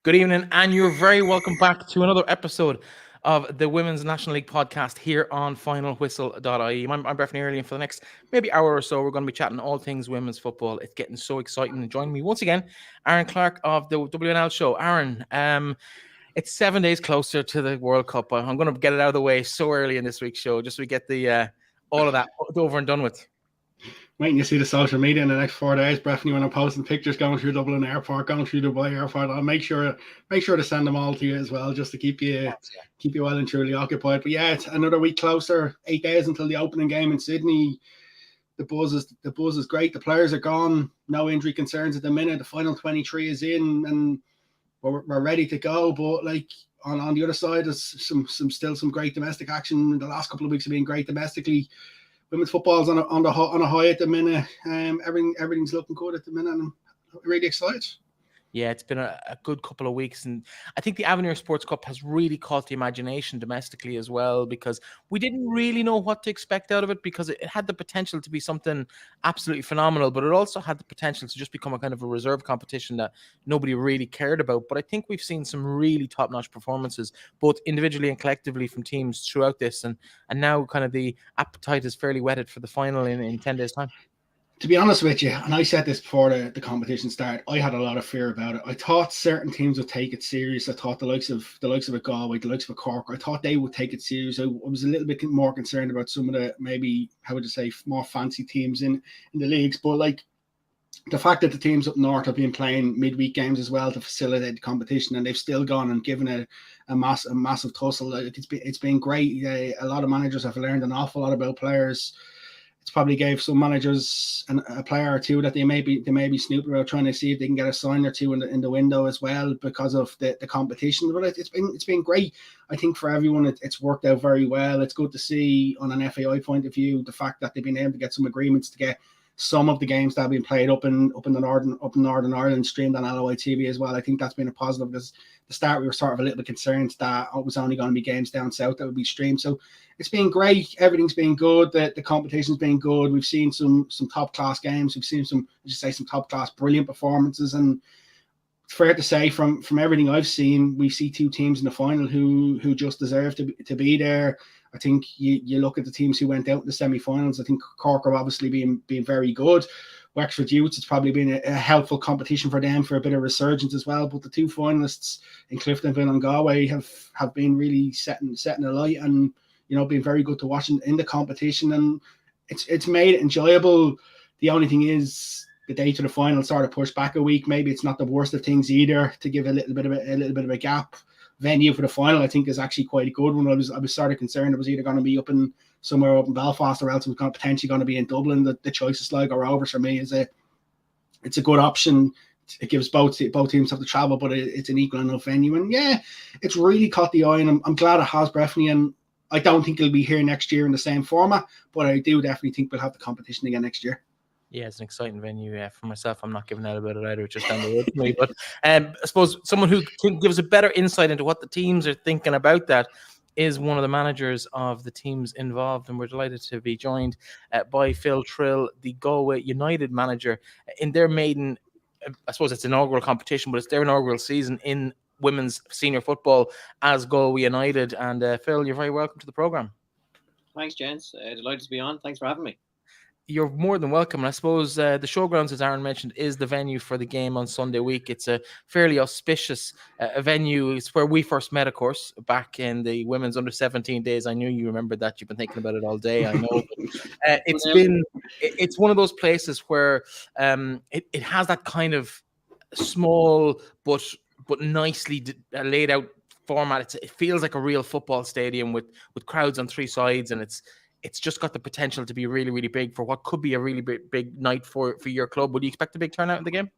Good evening, and you're very welcome back to another episode of the Women's National League podcast here on finalwhistle.ie. I'm Breifne and Aaron. For the next maybe hour or so, we're going to be chatting all things women's football. It's getting so exciting. And joining me once again, Aaron Clark of the WNL show. Aaron, it's 7 days closer to the World Cup. I'm going to get it out of the way so early in this week's show, just so we get the all of that over and done with. Waiting to see the social media in the next 4 days, Breifne, when I'm posting pictures going through Dublin Airport, going through Dubai Airport. I'll make sure to send them all to you as well, just to keep you well and truly occupied. But yeah, it's another week closer, 8 days until the opening game in Sydney. The buzz is great. The players are gone, no injury concerns at the minute. The final 23 is in, and we're ready to go. But like on the other side, there's still some great domestic action. The last couple of weeks have been great domestically. Women's football's on a high at the minute. Everything's looking good at the minute. I'm really excited. Yeah, it's been a good couple of weeks, and I think the Avenir Sports Cup has really caught the imagination domestically as well, because we didn't really know what to expect out of it, because it had the potential to be something absolutely phenomenal, but it also had the potential to just become a kind of a reserve competition that nobody really cared about. But I think we've seen some really top-notch performances, both individually and collectively, from teams throughout this, and now kind of the appetite is fairly whetted for the final in 10 days' time. To be honest with you, and I said this before the competition started, I had a lot of fear about it. I thought certain teams would take it serious. I thought the likes of a Galway, the likes of a Cork, I thought they would take it serious. I was a little bit more concerned about some of the, maybe, how would you say, more fancy teams in the leagues. But like the fact that the teams up north have been playing midweek games as well to facilitate the competition, and they've still gone and given it a massive tussle. It's been great. A lot of managers have learned an awful lot about players. It's probably gave some managers a player or two that they may be snooping about, trying to see if they can get a sign or two in the window as well, because of the competition. But it's been great. I think for everyone it's worked out very well. It's good to see, on an FAI point of view, the fact that they've been able to get some agreements to get some of the games that have been played up in Northern Ireland streamed on LOI TV as well. I think that's been a positive, because at the start we were sort of a little bit concerned that it was only going to be games down south that would be streamed. So it's been great. Everything's been good. The competition's been good. We've seen some top class games. We've seen some top class brilliant performances, and it's fair to say from everything I've seen, we see two teams in the final who just deserve to be there. I think you look at the teams who went out in the semi-finals. I think Cork have obviously been very good. Wexford Youths, it's probably been a helpful competition for them for a bit of resurgence as well. But the two finalists in Cliftonville and Galway have been really setting a light, and been very good to watch in the competition, and it's made it enjoyable. The only thing is the date of the final sort of pushed back a week. Maybe it's not the worst of things either, to give a little bit of a gap. Venue for the final, I think, is actually quite a good one. I was sort of concerned it was either going to be somewhere up in Belfast, or else it was potentially going to be in Dublin. The choice of Sligo Rovers for me it's a good option. It gives both teams have to travel, but it's an equal enough venue. And yeah, it's really caught the eye, and I'm glad it has, Breifne. And I don't think it'll be here next year in the same format, but I do definitely think we'll have the competition again next year. Yeah, it's an exciting venue. Yeah, for myself, I'm not giving out about it either. It's just down the road for me. But I suppose someone who can give us a better insight into what the teams are thinking about that is one of the managers of the teams involved, and we're delighted to be joined by Phil Trill, the Galway United manager, in their maiden, I suppose it's inaugural competition, but it's their inaugural season in women's senior football as Galway United. And Phil, you're very welcome to the programme. Thanks, gents. Delighted to be on. Thanks for having me. You're more than welcome. And I suppose the showgrounds, as Aaron mentioned, is the venue for the game on Sunday week. It's a fairly auspicious venue. It's where we first met, of course, back in the women's under 17 days. I knew you remembered that. You've been thinking about it all day, I know. But, it's one of those places where it has that kind of small but nicely laid out format. It feels like a real football stadium with crowds on three sides, and it's just got the potential to be really, really big for what could be a really big night for your club. Would you expect a big turnout in the game?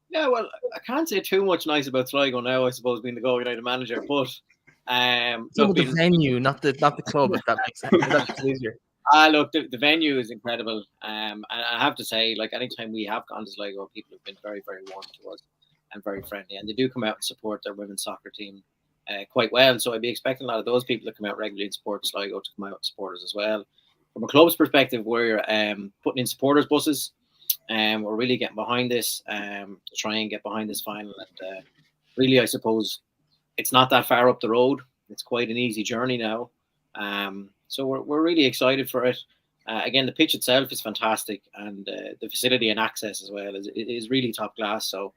Yeah, well, I can't say too much nice about Sligo now, I suppose, being the Galway United manager, but the venue, not the club, if that makes sense. That's easier. Look, the venue is incredible. And I have to say, like, anytime we have gone to Sligo, people have been very, very warm to us and very friendly. And they do come out and support their women's soccer team quite well. So I'd be expecting a lot of those people to come out regularly and support Sligo to come out and support us as well. From a club's perspective, we're putting in supporters buses. We're really getting behind this to try and get behind this final. And really, I suppose, it's not that far up the road. It's quite an easy journey now. So we're really excited for it. Again, the pitch itself is fantastic, and the facility and access as well is really top class. So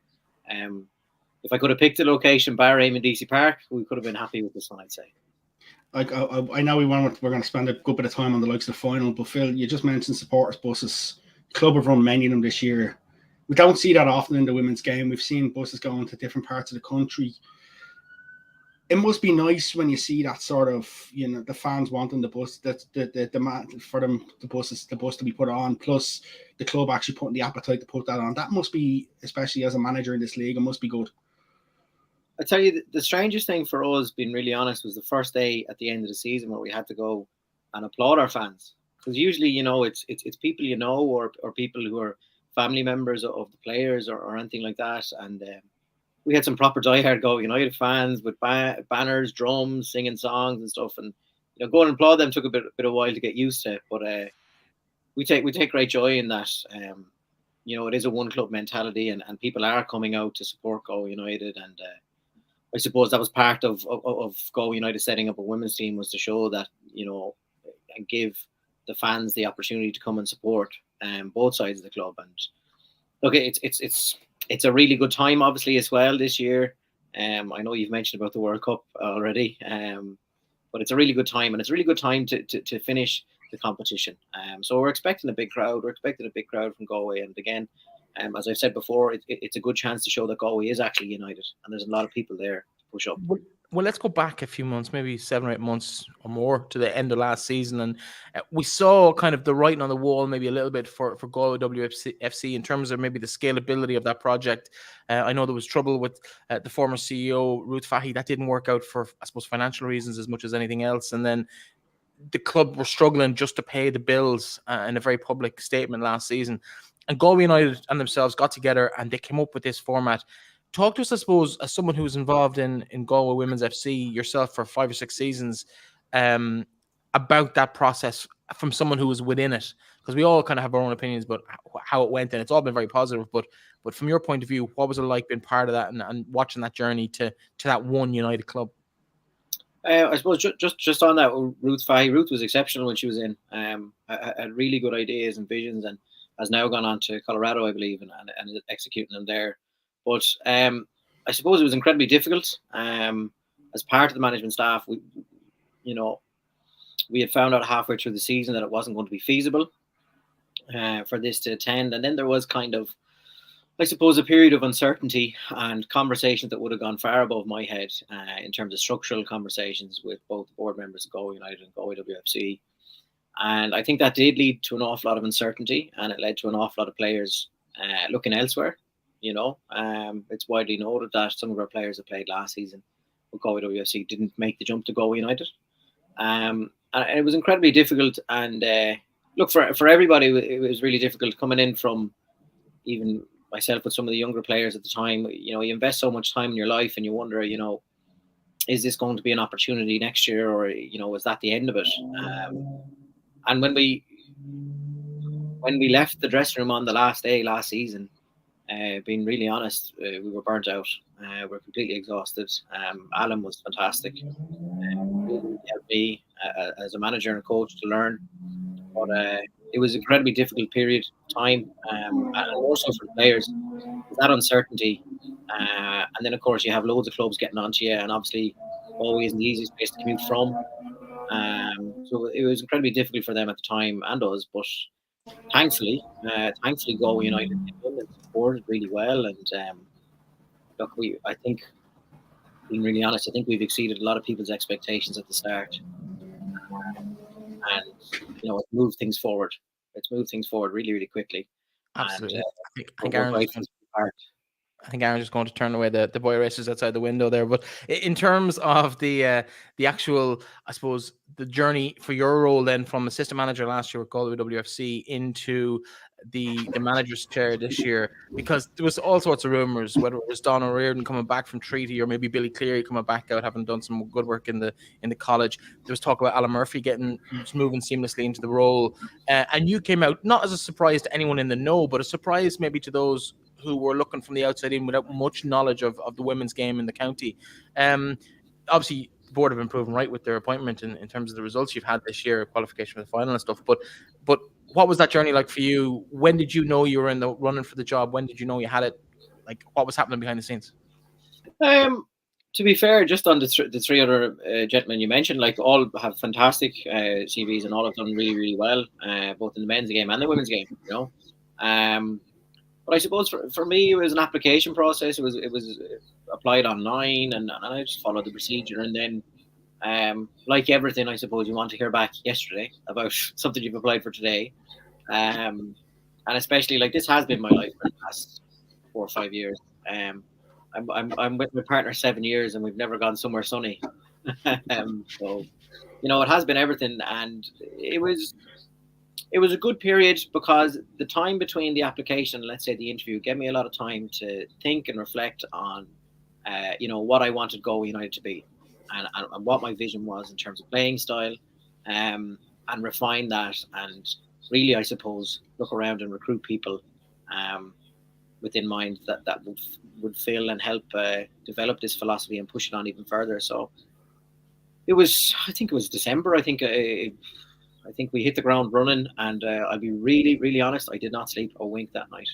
if I could have picked a location, bar Eamon DC Park, we could have been happy with this one, I'd say. I know we're going to spend a good bit of time on the likes of the final, but Phil, you just mentioned supporters buses. The club have run many of them this year. We don't see that often in the women's game. We've seen buses going to different parts of the country. It must be nice when you see that sort of, the fans wanting the bus, the demand for the bus to be put on, plus the club actually putting the appetite to put that on. That must be, especially as a manager in this league, it must be good. I tell you, the strangest thing for us, being really honest, was the first day at the end of the season where we had to go and applaud our fans. Because usually, it's people or people who are family members of the players or anything like that. And we had some proper diehard Go United fans with banners, drums, singing songs and stuff. And going and applaud them took a bit of while to get used to. But we take great joy in that. It is a one club mentality, and people are coming out to support Go United. And I suppose that was part of Go United setting up a women's team, was to show that, and give the fans the opportunity to come and support both sides of the club. And look, it's a really good time, obviously, as well this year. I know you've mentioned about the World Cup already, but it's a really good time, and it's a really good time to finish the competition. So we're expecting a big crowd. We're expecting a big crowd from Galway, and again, as I've said before, it's a good chance to show that Galway is actually united, and there's a lot of people there to push up. Well, let's go back a few months, maybe 7 or 8 months or more, to the end of last season, and we saw kind of the writing on the wall, maybe a little bit for Galway WFC in terms of maybe the scalability of that project. I know there was trouble with the former CEO, Ruth Fahey. That didn't work out for, I suppose, financial reasons as much as anything else, and then the club were struggling just to pay the bills in a very public statement last season. And Galway United and themselves got together and they came up with this format. Talk to us, I suppose, as someone who was involved in Galway Women's FC, yourself, for 5 or 6 seasons, about that process from someone who was within it. Because we all kind of have our own opinions about how it went, and it's all been very positive. But from your point of view, what was it like being part of that and watching that journey to that one United club? I suppose just on that, Ruth Fahey. Ruth was exceptional when she was in. Had really good ideas and visions, and has now gone on to Colorado, I believe, and executing them there. But I suppose it was incredibly difficult. As part of the management staff, we had found out halfway through the season that it wasn't going to be feasible for this to attend, and then there was kind of, I suppose, a period of uncertainty and conversations that would have gone far above my head in terms of structural conversations with both board members of Galway United and Galway WFC. And I think that did lead to an awful lot of uncertainty, and it led to an awful lot of players looking elsewhere. It's widely noted that some of our players that played last season with Galway WFC didn't make the jump to Galway United. And it was incredibly difficult. And look, for everybody, it was really difficult coming in from, even myself with some of the younger players at the time. You invest so much time in your life, and you wonder, is this going to be an opportunity next year, or is that the end of it? And when we left the dressing room on the last day last season, being really honest, we were burnt out. We're completely exhausted. Alan was fantastic. Really helped me as a manager and a coach to learn. But it was an incredibly difficult period of time, and also for the players, that uncertainty. And then, of course, you have loads of clubs getting onto you, and obviously always the easiest place to commute from. So it was incredibly difficult for them at the time and us, but thankfully Galway United supported really well. And look, I think, being really honest, I think we've exceeded a lot of people's expectations at the start, and it moved things forward. It's moved things forward really, really quickly. Absolutely. And, I think Aaron's just going to turn away the boy racers outside the window there. But in terms of the actual, I suppose, the journey for your role then from assistant manager last year with Galway WFC into the manager's chair this year, because there was all sorts of rumours, whether it was Don O'Riordan coming back from Treaty or maybe Billy Cleary coming back out, having done some good work in the college. There was talk about Alan Murphy moving seamlessly into the role, and you came out not as a surprise to anyone in the know, but a surprise maybe to those who were looking from the outside in without much knowledge of the women's game in the county. Obviously, the board have been proven right with their appointment in terms of the results you've had this year, qualification for the final and stuff. But what was that journey like for you? When did you know you were in the running for the job? When did you know you had it? Like, what was happening behind the scenes? To be fair, just on the three other gentlemen you mentioned, like, all have fantastic CVs and all have done really, really well, both in the men's game and the women's game. But I suppose for me, it was an application process. It was applied online, and I just followed the procedure. And then, like everything, I suppose you want to hear back yesterday about something you've applied for today. And especially, like, this has been my life for the past 4 or 5 years. I'm with my partner 7 years, and we've never gone somewhere sunny. So, it has been everything, and it was a good period, because the time between the application and, let's say, the interview, gave me a lot of time to think and reflect on, what I wanted Galway United to be, and what my vision was in terms of playing style, and refine that, and really, I suppose, look around and recruit people within mind that would fill and help develop this philosophy and push it on even further. So I think it was December. I think we hit the ground running, and I'll be really, really honest, I did not sleep a wink that night.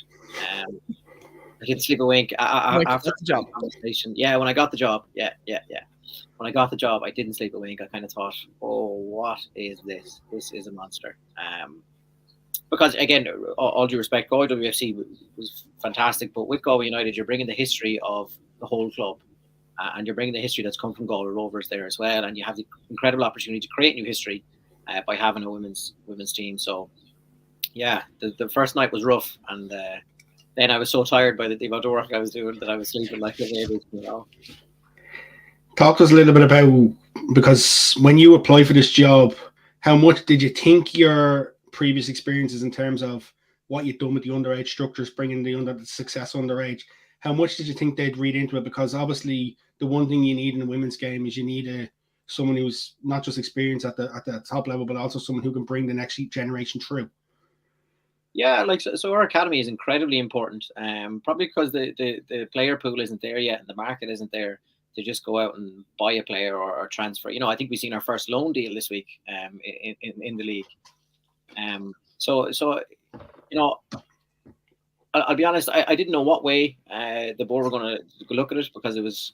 I didn't sleep a wink after the job conversation. Yeah, when I got the job. Yeah. When I got the job, I didn't sleep a wink. I kind of thought, oh, what is this? This is a monster. Because, again, all due respect, Galway WFC was fantastic, but with Galway United, you're bringing the history of the whole club, and you're bringing the history that's come from Galway Rovers there as well, and you have the incredible opportunity to create new history by having a women's team. So, yeah, the first night was rough, and then I was so tired by the amount of work I was doing that I was sleeping like a baby. Talk to us a little bit about, because when you apply for this job, how much did you think your previous experiences in terms of what you'd done with the underage structures, bringing the success underage, how much did you think they'd read into it? Because obviously the one thing you need in a women's game is you need someone who's not just experienced at the top level, but also someone who can bring the next generation through. Yeah, so our academy is incredibly important. Probably because the player pool isn't there yet, and the market isn't there to just go out and buy a player or transfer. I think we've seen our first loan deal this week in the league. So I'll be honest, I didn't know what way the board were going to look at it, because it was,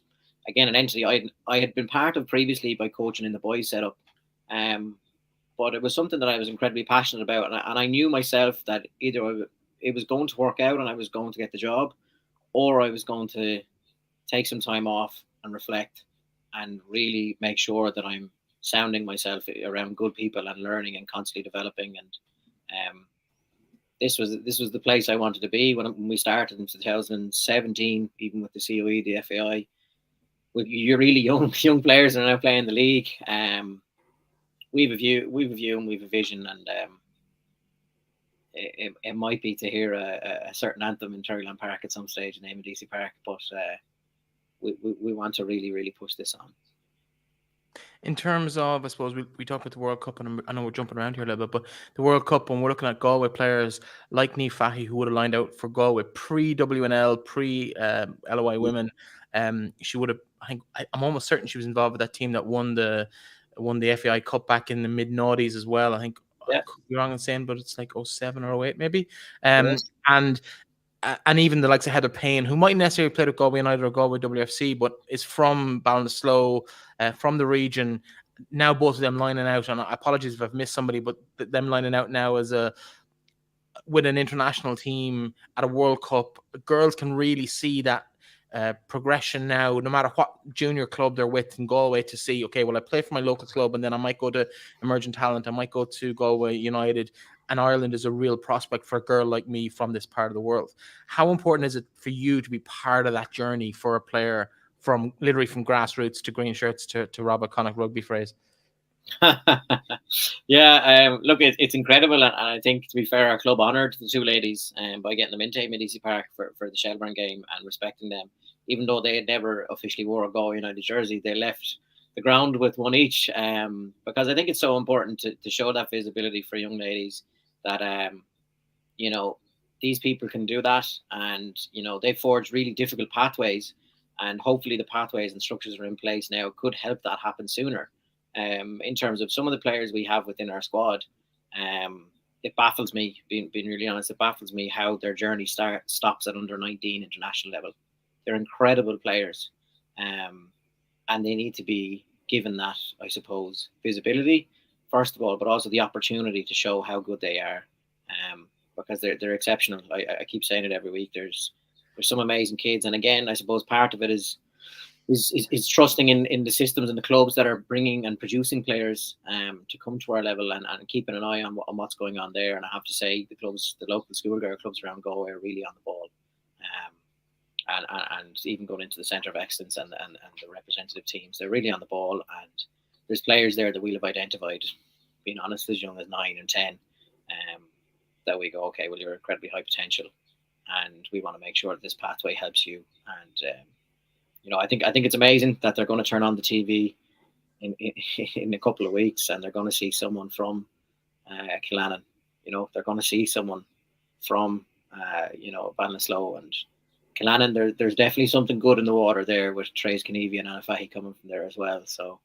again, an entity I had been part of previously by coaching in the boys setup. But it was something that I was incredibly passionate about, and I knew myself that either it was going to work out and I was going to get the job, or I was going to take some time off and reflect and really make sure that I'm sounding myself around good people and learning and constantly developing. And this was the place I wanted to be when we started in 2017, even with the COE, the FAI. You're really young players that are now playing the league. We have a view and we have a vision, and it might be to hear a certain anthem in Terryland Park at some stage, in DC Park, but we want to really, really push this on. In terms of, I suppose, we talked about the World Cup, and I know we're jumping around here a little bit, but the World Cup, when we're looking at Galway players like Niamh Fahey, who would have lined out for Galway pre-WNL, pre-LOIWomen, she would have, I'm almost certain she was involved with that team that won the FAI Cup back in the mid-noughties as well. I think, I could be wrong in saying, but it's like 07 or 08 maybe. Yes. And even the likes of Heather Payne, who might necessarily play with Galway United or Galway WFC, but is from Ballinasloe, from the region. Now both of them lining out, and apologies if I've missed somebody, but them lining out now with an international team at a World Cup. Girls can really see that progression now, no matter what junior club they're with in Galway, to see, okay, well, I play for my local club, and then I might go to Emerging Talent, I might go to Galway United, and Ireland is a real prospect for a girl like me from this part of the world. How important is it for you to be part of that journey for a player from literally from grassroots to green shirts to Rob O'Connick rugby phrase? Yeah, look, it's incredible, and I think, to be fair, our club honoured the two ladies by getting them into DC Park for the Shelbourne game and respecting them. Even though they had never officially wore a Galway United jersey, they left the ground with one each, because I think it's so important to show that visibility for young ladies that these people can do that, and they forge really difficult pathways, and hopefully the pathways and structures are in place now could help that happen sooner. In terms of some of the players we have within our squad, it baffles me, being really honest, it baffles me how their journey stops at under 19 international level. They're incredible players, and they need to be given that, I suppose, visibility first of all, but also the opportunity to show how good they are, because they're exceptional. I keep saying it every week. There's some amazing kids, and again, I suppose part of it is trusting in the systems and the clubs that are bringing and producing players to come to our level, and keeping an eye on what's going on there. And I have to say, the local schoolgirl clubs around Galway are really on the ball, and even going into the centre of excellence and the representative teams, they're really on the ball. And there's players there that we'll have identified, being honest, as young as 9 and 10, that we go, okay, well, you're incredibly high potential, and we want to make sure that this pathway helps you. And I think it's amazing that they're going to turn on the TV in a couple of weeks, and they're going to see someone from Killannon. They're going to see someone from Ballinasloe and Killannon. There's definitely something good in the water there with Trace Kenevi and Fahey coming from there as well. So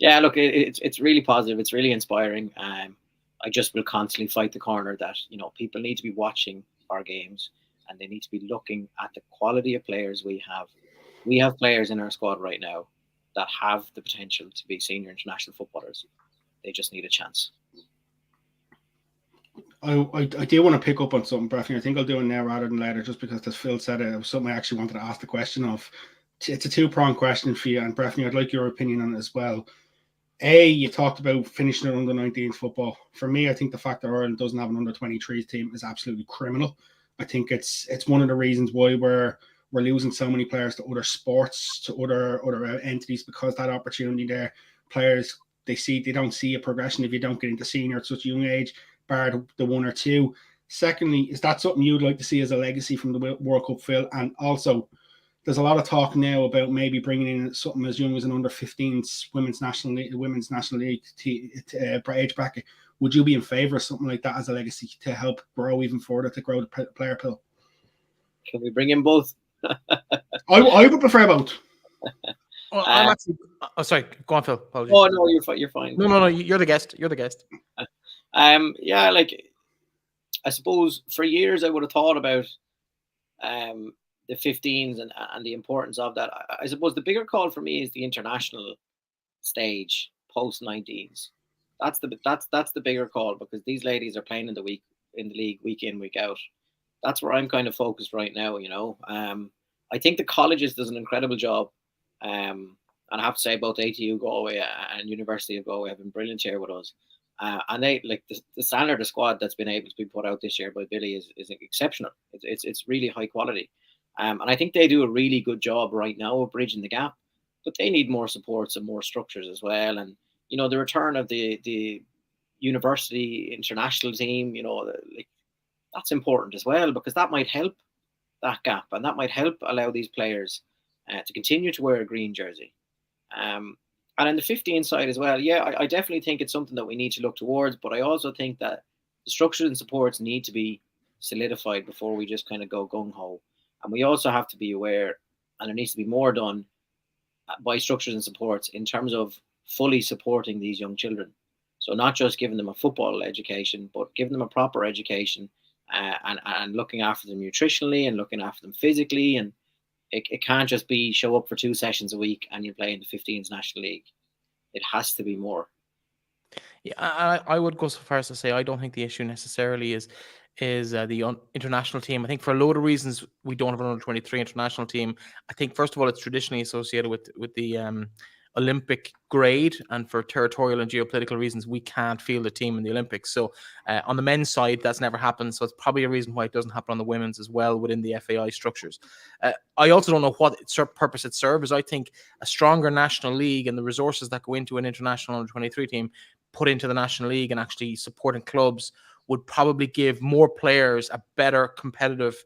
look, it's really positive. It's really inspiring. I just will constantly fight the corner that people need to be watching our games, and they need to be looking at the quality of players we have. We have players in our squad right now that have the potential to be senior international footballers. They just need a chance. I do want to pick up on something, Breifne. I think I'll do it now rather than later, just because, as Phil said, it was something I actually wanted to ask the question of. It's a two-pronged question for you, and Breifne, I'd like your opinion on it as well. You talked about finishing it under 19 football. For me, I think the fact that Ireland doesn't have an under 23s team is absolutely criminal. I think it's one of the reasons why we're losing so many players to other sports, to other entities, because that opportunity there, players they don't see a progression if you don't get into senior at such a young age, bar the one or two. Secondly, is that something you'd like to see as a legacy from the World Cup, Phil? And also, there's a lot of talk now about maybe bringing in something as young as an under 15s women's national league age bracket. Would you be in favour of something like that as a legacy to help grow even further, to grow the player pool? Can we bring in both? I would prefer both. Well, I'm actually. Oh, sorry. Go on, Phil. Apologies. Oh no, you're fine. No. You're the guest. You're the guest. I suppose for years I would have thought about the 15s and the importance of that. I suppose the bigger call for me is the international stage post 19s. That's the bigger call, because these ladies are playing in the league week in, week out. That's where I'm kind of focused right now. I think the colleges does an incredible job, and I have to say both ATU Galway and University of Galway have been brilliant here with us. And they the standard of squad that's been able to be put out this year by Billy is exceptional. It's really high quality, and I think they do a really good job right now of bridging the gap. But they need more supports and more structures as well. And the return of the university international team, that's important as well, because that might help that gap, and that might help allow these players to continue to wear a green jersey. And in the 15 side as well, I definitely think it's something that we need to look towards. But I also think that the structures and supports need to be solidified before we just kind of go gung-ho. And we also have to be aware, and there needs to be more done by structures and supports in terms of fully supporting these young children. So not just giving them a football education, but giving them a proper education, and looking after them nutritionally and looking after them physically. And it can't just be show up for 2 sessions a week and you play in the 15s National League. It has to be more. Yeah, I would go so far as to say I don't think the issue necessarily is the international team. I think for a load of reasons we don't have an under 23 international team. I think first of all it's traditionally associated with the Olympic grade, and for territorial and geopolitical reasons we can't field a team in the Olympics. So on the men's side that's never happened, so it's probably a reason why it doesn't happen on the women's as well within the FAI structures. I also don't know what purpose it serves. I think a stronger national league and the resources that go into an international under 23 team put into the national league and actually supporting clubs would probably give more players a better competitive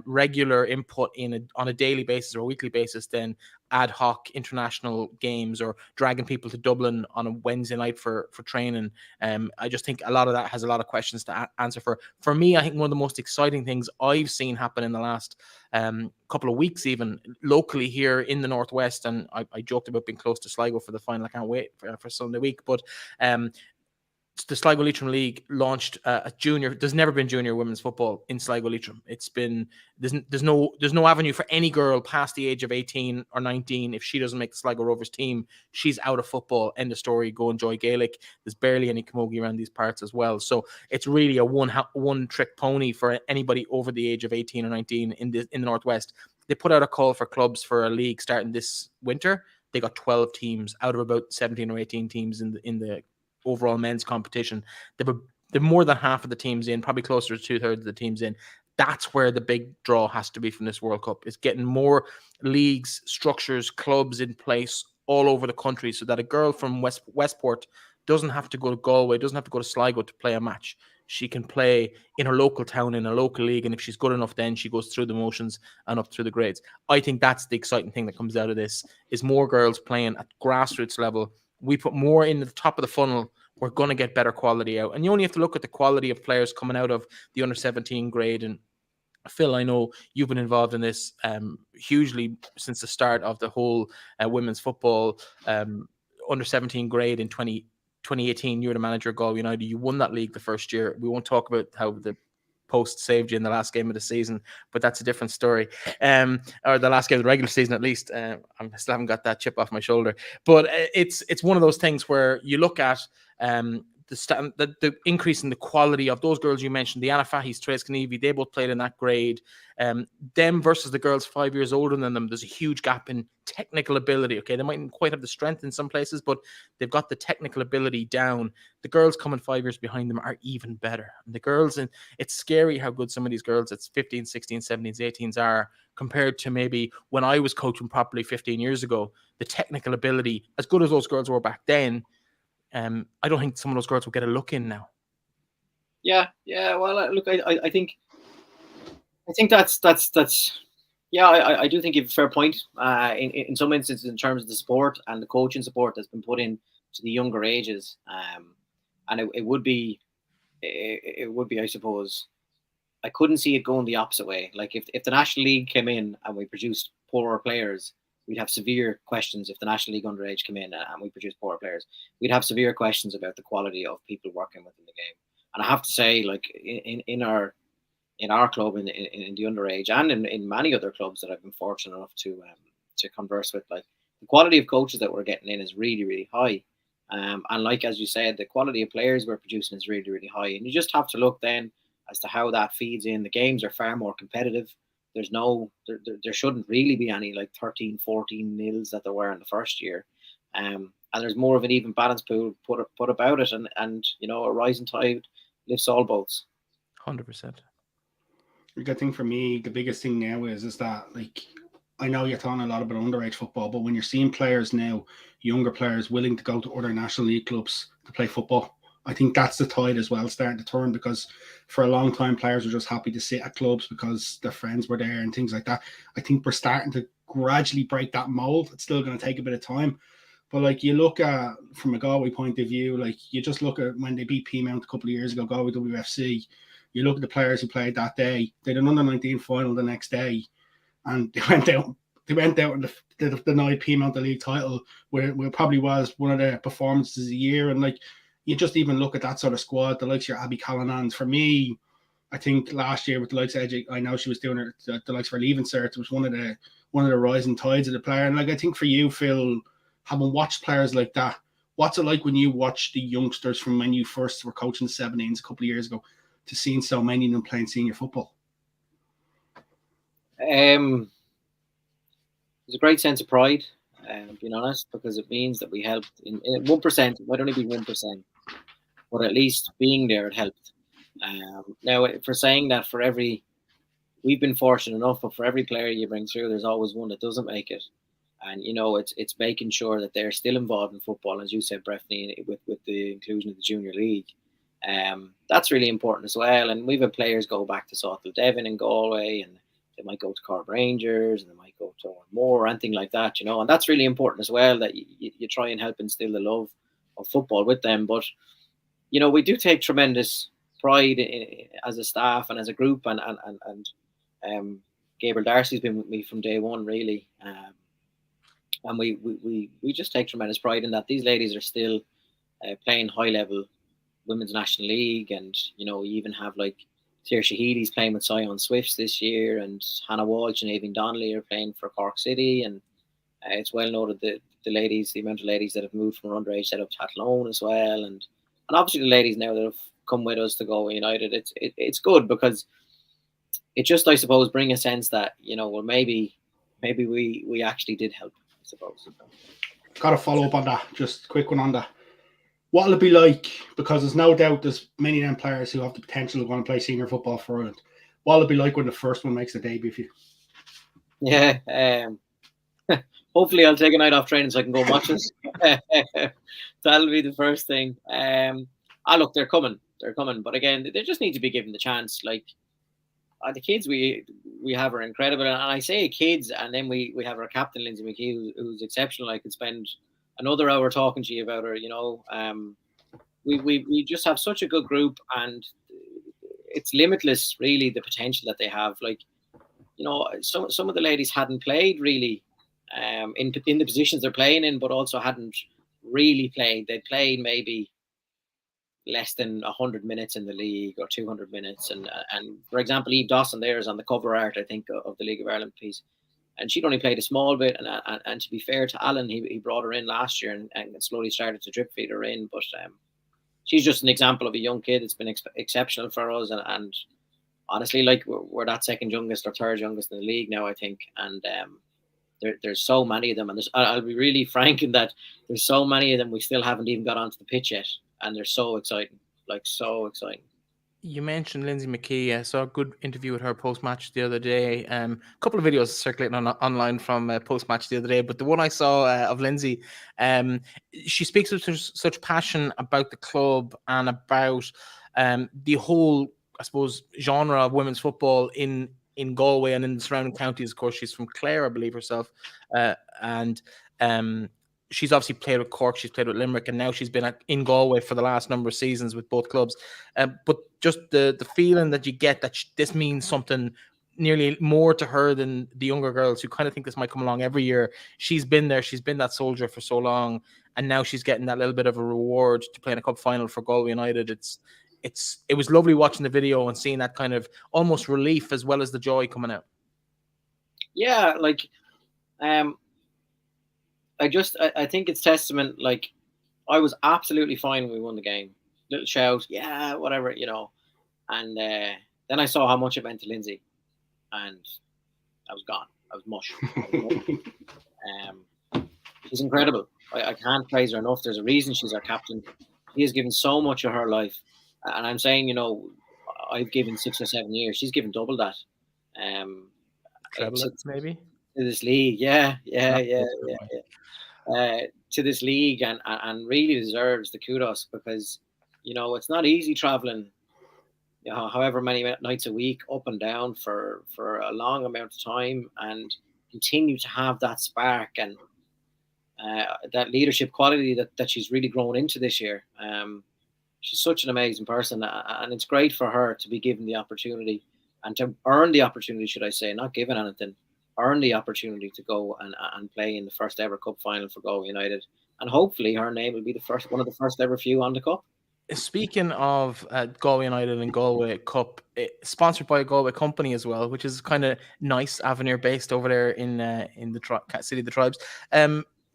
regular input on a daily basis or a weekly basis than ad hoc international games or dragging people to Dublin on a Wednesday night for training. I just think a lot of that has a lot of questions to answer for. For me, I think one of the most exciting things I've seen happen in the last couple of weeks, even locally here in the Northwest, and I joked about being close to Sligo for the final. I can't wait for Sunday week, but the Sligo Leitrim League launched a junior. There's never been junior women's football in Sligo Leitrim. It's been there's no avenue for any girl past the age of 18 or 19. If she doesn't make the Sligo Rovers team, she's out of football. End of story. Go enjoy Gaelic. There's barely any camogie around these parts as well. So it's really a one trick pony for anybody over the age of 18 or 19 in the Northwest. They put out a call for clubs for a league starting this winter. They got 12 teams out of about 17 or 18 teams in the overall men's competition. They're more than half of the teams in, probably closer to 2/3 of the teams in. That's where the big draw has to be from this World Cup, is getting more leagues, structures, clubs in place all over the country so that a girl from Westport doesn't have to go to Galway, doesn't have to go to Sligo to play a match. She can play in her local town, in a local league, and if she's good enough, then she goes through the motions and up through the grades. I think that's the exciting thing that comes out of this, is more girls playing at grassroots level. We put more in the top of the funnel, we're going to get better quality out. And you only have to look at the quality of players coming out of the under-17 grade. And Phil, I know you've been involved in this hugely since the start of the whole women's football under-17 grade in 2018. You were the manager of Galway United. You won that league the first year. We won't talk about how the post saved you in the last game of the season, but that's a different story. Or the last game of the regular season, at least. I still haven't got that chip off my shoulder. But it's one of those things where you look at the increase in the quality of those girls you mentioned, the Anna Fahey's, Trace Knievy, they both played in that grade. Them versus the girls 5 years older than them, there's a huge gap in technical ability. Okay, they mightn't quite have the strength in some places, but they've got the technical ability down. The girls coming 5 years behind them are even better. And the girls, and it's scary how good some of these girls at 15, 16, 17s, 18s are compared to maybe when I was coaching properly 15 years ago. The technical ability, as good as those girls were back then, I don't think some of those girls will get a look in now. Yeah. Well, look, I think that's. Yeah, I do think you have a fair point. In some instances, in terms of the support and the coaching support that's been put in to the younger ages, and it would be, I suppose, I couldn't see it going the opposite way. Like if the National League came in and we produced poorer players, we'd have severe questions. If the National League underage came in and we produced poorer players, we'd have severe questions about the quality of people working within the game. And I have to say, like in our club, in the underage, and in many other clubs that I've been fortunate enough to converse with, like the quality of coaches that we're getting in is really, really high. And like as you said, the quality of players we're producing is really, really high. And you just have to look then as to how that feeds in. The games are far more competitive. There's there shouldn't really be any like 13, 14 nils that there were in the first year. And there's more of an even balance pool put about it. And you know, a rising tide lifts all boats. 100%. The good thing for me, the biggest thing now is that, like, I know you're talking a lot about underage football, but when you're seeing players now, younger players willing to go to other National League clubs to play football, I think that's the tide as well starting to turn, because for a long time players were just happy to sit at clubs because their friends were there and things like that. I think we're starting to gradually break that mold. It's still going to take a bit of time. But like you look at, from a Galway point of view, like you just look at when they beat Peamount a couple of years ago, Galway WFC, you look at the players who played that day. They had an under-19 final the next day, and they went out and denied Peamount the league title, where probably was one of their performances of the year. And like you just even look at that sort of squad, the likes of your Abby Callanans. For me, I think last year with the likes of Edgy, I know she was doing it, the likes of her leaving cert, it was one of the rising tides of the player. And like I think for you, Phil, having watched players like that, what's it like when you watch the youngsters from when you first were coaching the 17s a couple of years ago to seeing so many of them playing senior football? There's a great sense of pride, being honest, because it means that we helped in 1%. It might only be 1%, but at least being there, it helped. Now, for saying that, we've been fortunate enough, but for every player you bring through, there's always one that doesn't make it. And you know, it's making sure that they're still involved in football, as you said, Breifne, with the inclusion of the junior league. That's really important as well. And we've had players go back to Southall Devon in Galway, and they might go to Cork Rangers, and they might go to Moore or anything like that, and that's really important as well, that you try and help instill the love of football with them. But we do take tremendous pride as a staff and as a group, and Gabriel Darcy's been with me from day one, really, and we just take tremendous pride in that. These ladies are still playing high level Women's National League, and we even have like Saoirse Healy's playing with Sion Swifts this year, and Hannah Walsh and Aoibhinn Donnelly are playing for Cork City, and it's well noted that the amount of ladies that have moved from underage set up to Athlone as well, and obviously the ladies now that have come with us to Galway United. It's good, because it just, I suppose, bring a sense that well, maybe we actually did help, I suppose. Got to follow up on that. Just a quick one on that. What'll it be like? Because there's no doubt there's many of them players who have the potential to go and play senior football for Ireland. What'll it be like when the first one makes a debut for you? Yeah, hopefully I'll take a night off training so I can go watch it. That'll be the first thing. Look, they're coming. But again, they just need to be given the chance. Like, the kids we have are incredible. And I say kids, and then we have our captain, Lindsay McKee, who's exceptional. I could spend another hour talking to you about her. We just have such a good group, and it's limitless, really, the potential that they have. Like, some of the ladies hadn't played really in the positions they're playing in, but also hadn't really played. They'd played maybe less than 100 minutes in the league, or 200 minutes. And for example, Eve Dawson there is on the cover art, I think, of the League of Ireland piece. And she'd only played a small bit. And to be fair to Alan, he brought her in last year and slowly started to drip feed her in. But she's just an example of a young kid. It's been exceptional for us. And honestly, like, we're that second youngest or third youngest in the league now, I think. And there's so many of them. And I'll be really frank in that there's so many of them we still haven't even got onto the pitch yet. And they're so exciting, like so exciting. You mentioned Lindsay McKee. I saw a good interview with her post-match the other day. A couple of videos circulating online from post-match the other day, but the one I saw of Lindsay, she speaks with such passion about the club and about the whole, I suppose, genre of women's football in Galway and in the surrounding counties. Of course, she's from Clare, I believe herself, and she's obviously played with Cork, she's played with Limerick, and now she's been in Galway for the last number of seasons with both clubs. But just the feeling that you get that this means something nearly more to her than the younger girls who kind of think this might come along every year. She's been there, she's been that soldier for so long, and now she's getting that little bit of a reward to play in a cup final for Galway United. It was lovely watching the video and seeing that kind of almost relief as well as the joy coming out. Yeah, like I think it's testament. Like, I was absolutely fine when we won the game. Little shout, yeah, whatever, And then I saw how much it meant to Lindsay, and I was gone. I was mush. She's incredible. I can't praise her enough. There's a reason she's our captain. She has given so much of her life, and I'm saying, I've given 6 or 7 years. She's given double that. Maybe to this league, yeah. To this league, and really deserves the kudos, because it's not easy traveling however many nights a week up and down for a long amount of time, and continue to have that spark and that leadership quality that she's really grown into this year. She's such an amazing person, and it's great for her to be given the opportunity, and to earn the opportunity, should I say, not given anything, earn the opportunity to go and play in the first ever cup final for Galway United. And hopefully her name will be one of the first ever few on the cup. Speaking of Galway United and Galway Cup, sponsored by a Galway company as well, which is kind of nice. Avenir based over there in the city of the Tribes.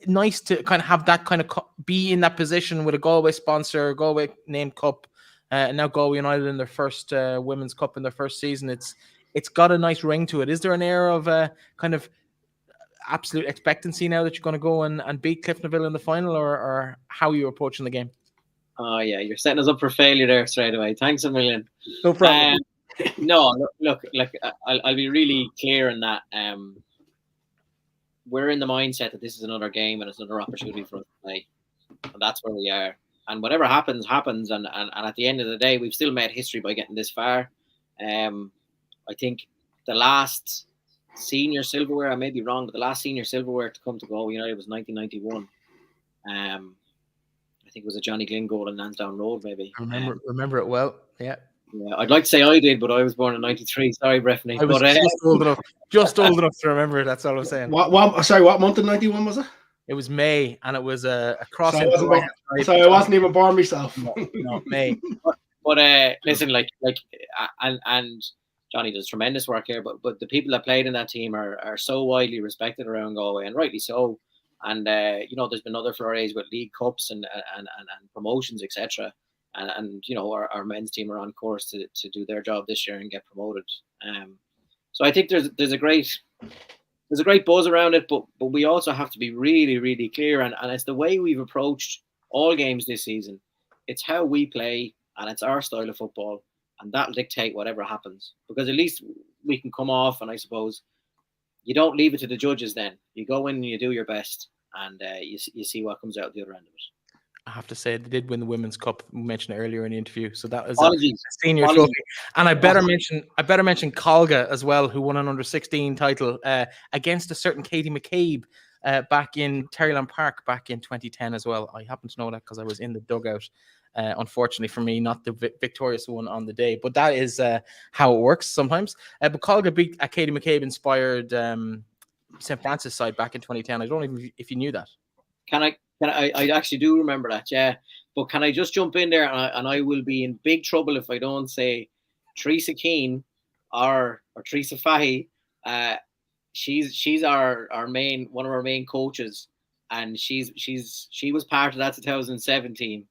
Nice to kind of have that kind of be in that position with a Galway sponsor, Galway named cup, and now Galway United in their first women's cup in their first season. It's got a nice ring to it. Is there an air of kind of absolute expectancy now that you're going to go and beat Cliftonville in the final, or how are you approaching the game? Oh yeah, you're setting us up for failure there straight away. Thanks a million. No problem. No, look, I'll be really clear in that. We're in the mindset that this is another game and it's another opportunity for us to play, and that's where we are. and whatever happens. And at the end of the day, we've still made history by getting this far. I think the last senior silverware, I may be wrong, but the last senior silverware to come to Galway United was 1991. I think it was a Johnny Glynn goal in Lansdowne Road, maybe. I remember it well. Yeah. Yeah, I'd like to say I did, but I was born in '93. Sorry, Breifne. I was just old enough to remember it. That's all I'm saying. What month in 91 was it? It was May, and it was a crossing. So I wasn't even born myself. No, May. But listen, and Johnny does tremendous work here. But the people that played in that team are so widely respected around Galway, and rightly so. And there's been other flurries with league cups and promotions, etc. And our men's team are on course to do their job this year and get promoted. So I think there's a great buzz around it, but we also have to be really, really clear, and it's the way we've approached all games this season. It's how we play, and it's our style of football, and that'll dictate whatever happens. Because at least we can come off, and I suppose you don't leave it to the judges. Then you go in and you do your best, and you see what comes out the other end of it. I have to say they did win the Women's Cup. We mentioned earlier in the interview, so that is a senior trophy. And I better mention Colga as well, who won an under-16 title against a certain Katie McCabe back in Terryland Park back in 2010 as well. I happen to know that because I was in the dugout. Unfortunately for me, not the victorious one on the day, but that is how it works sometimes. But Colga beat a Katie McCabe inspired St. Francis side back in 2010. I don't even know if you knew that. I actually do remember that, yeah. But can I just jump in there, and I will be in big trouble if I don't say Teresa Keane or Teresa Fahey. She's our main, one of our main coaches, and she was part of that 2017.